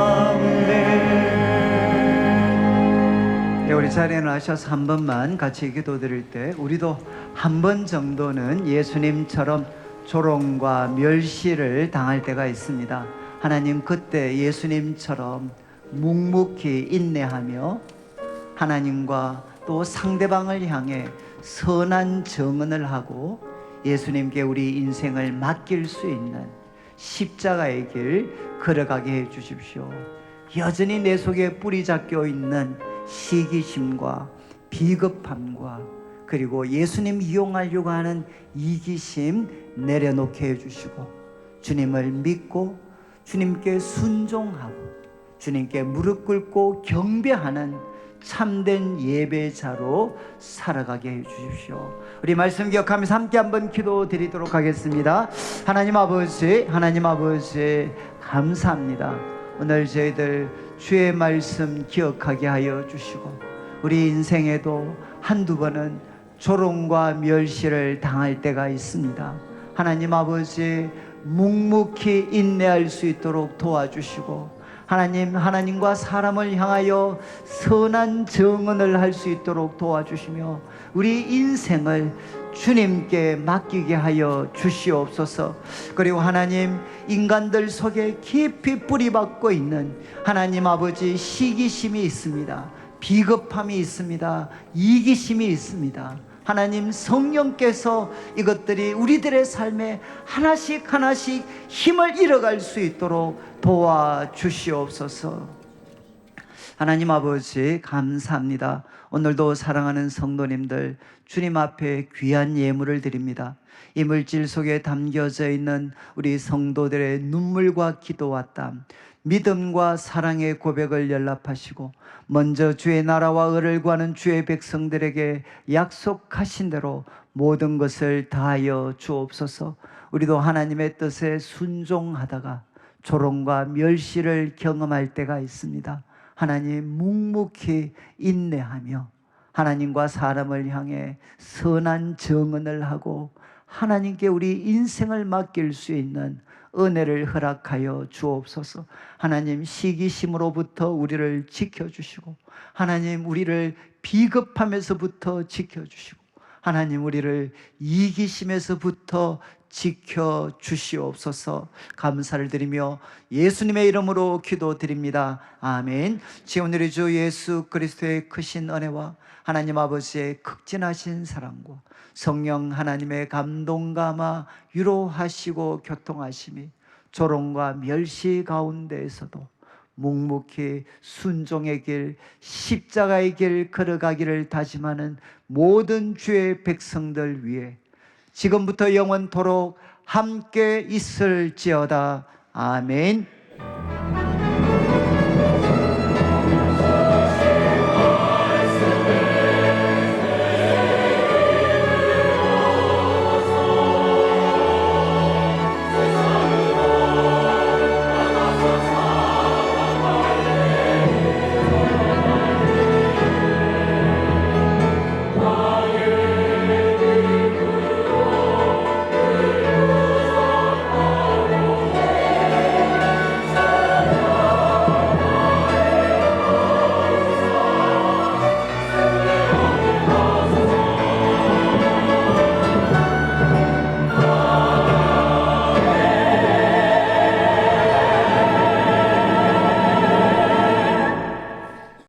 아멘. 네, 우리 자리에 나셔서 한 번만 같이 기도드릴 때 우리도 한 번 정도는 예수님처럼 조롱과 멸시를 당할 때가 있습니다. 하나님, 그때 예수님처럼 묵묵히 인내하며 하나님과 또 상대방을 향해 선한 정언을 하고 예수님께 우리 인생을 맡길 수 있는 십자가의 길 걸어가게 해 주십시오. 여전히 내 속에 뿌리 잡혀 있는 시기심과 비겁함과 그리고 예수님 이용하려고 하는 이기심 내려놓게 해주시고 주님을 믿고 주님께 순종하고 주님께 무릎 꿇고 경배하는 참된 예배자로 살아가게 해주십시오. 우리 말씀 기억하면서 함께 한번 기도드리도록 하겠습니다. 하나님 아버지, 하나님 아버지 감사합니다. 오늘 저희들 주의 말씀 기억하게 하여 주시고 우리 인생에도 한두 번은 조롱과 멸시를 당할 때가 있습니다. 하나님 아버지, 묵묵히 인내할 수 있도록 도와주시고 하나님, 하나님과 사람을 향하여 선한 정언을 할 수 있도록 도와주시며 우리 인생을 주님께 맡기게 하여 주시옵소서. 그리고 하나님, 인간들 속에 깊이 뿌리박고 있는 하나님 아버지 시기심이 있습니다. 비겁함이 있습니다. 이기심이 있습니다. 하나님, 성령께서 이것들이 우리들의 삶에 하나씩 하나씩 힘을 잃어갈 수 있도록 도와주시옵소서. 하나님 아버지 감사합니다. 오늘도 사랑하는 성도님들 주님 앞에 귀한 예물을 드립니다. 이 물질 속에 담겨져 있는 우리 성도들의 눈물과 기도와 땀, 믿음과 사랑의 고백을 연락하시고 먼저 주의 나라와 의를 구하는 주의 백성들에게 약속하신 대로 모든 것을 다하여 주옵소서. 우리도 하나님의 뜻에 순종하다가 조롱과 멸시를 경험할 때가 있습니다. 하나님, 묵묵히 인내하며 하나님과 사람을 향해 선한 정언을 하고 하나님께 우리 인생을 맡길 수 있는 은혜를 허락하여 주옵소서. 하나님, 시기심으로부터 우리를 지켜주시고 하나님, 우리를 비겁함에서부터 지켜주시고 하나님, 우리를 이기심에서부터 지켜주시옵소서. 감사를 드리며 예수님의 이름으로 기도드립니다. 아멘. 지금 우리 주 예수 그리스도의 크신 은혜와 하나님 아버지의 극진하신 사랑과 성령 하나님의 감동감화 위로하시고 교통하심이 조롱과 멸시 가운데에서도 묵묵히 순종의 길, 십자가의 길 걸어가기를 다짐하는 모든 주의 백성들 위해 지금부터 영원토록 함께 있을지어다. 아멘.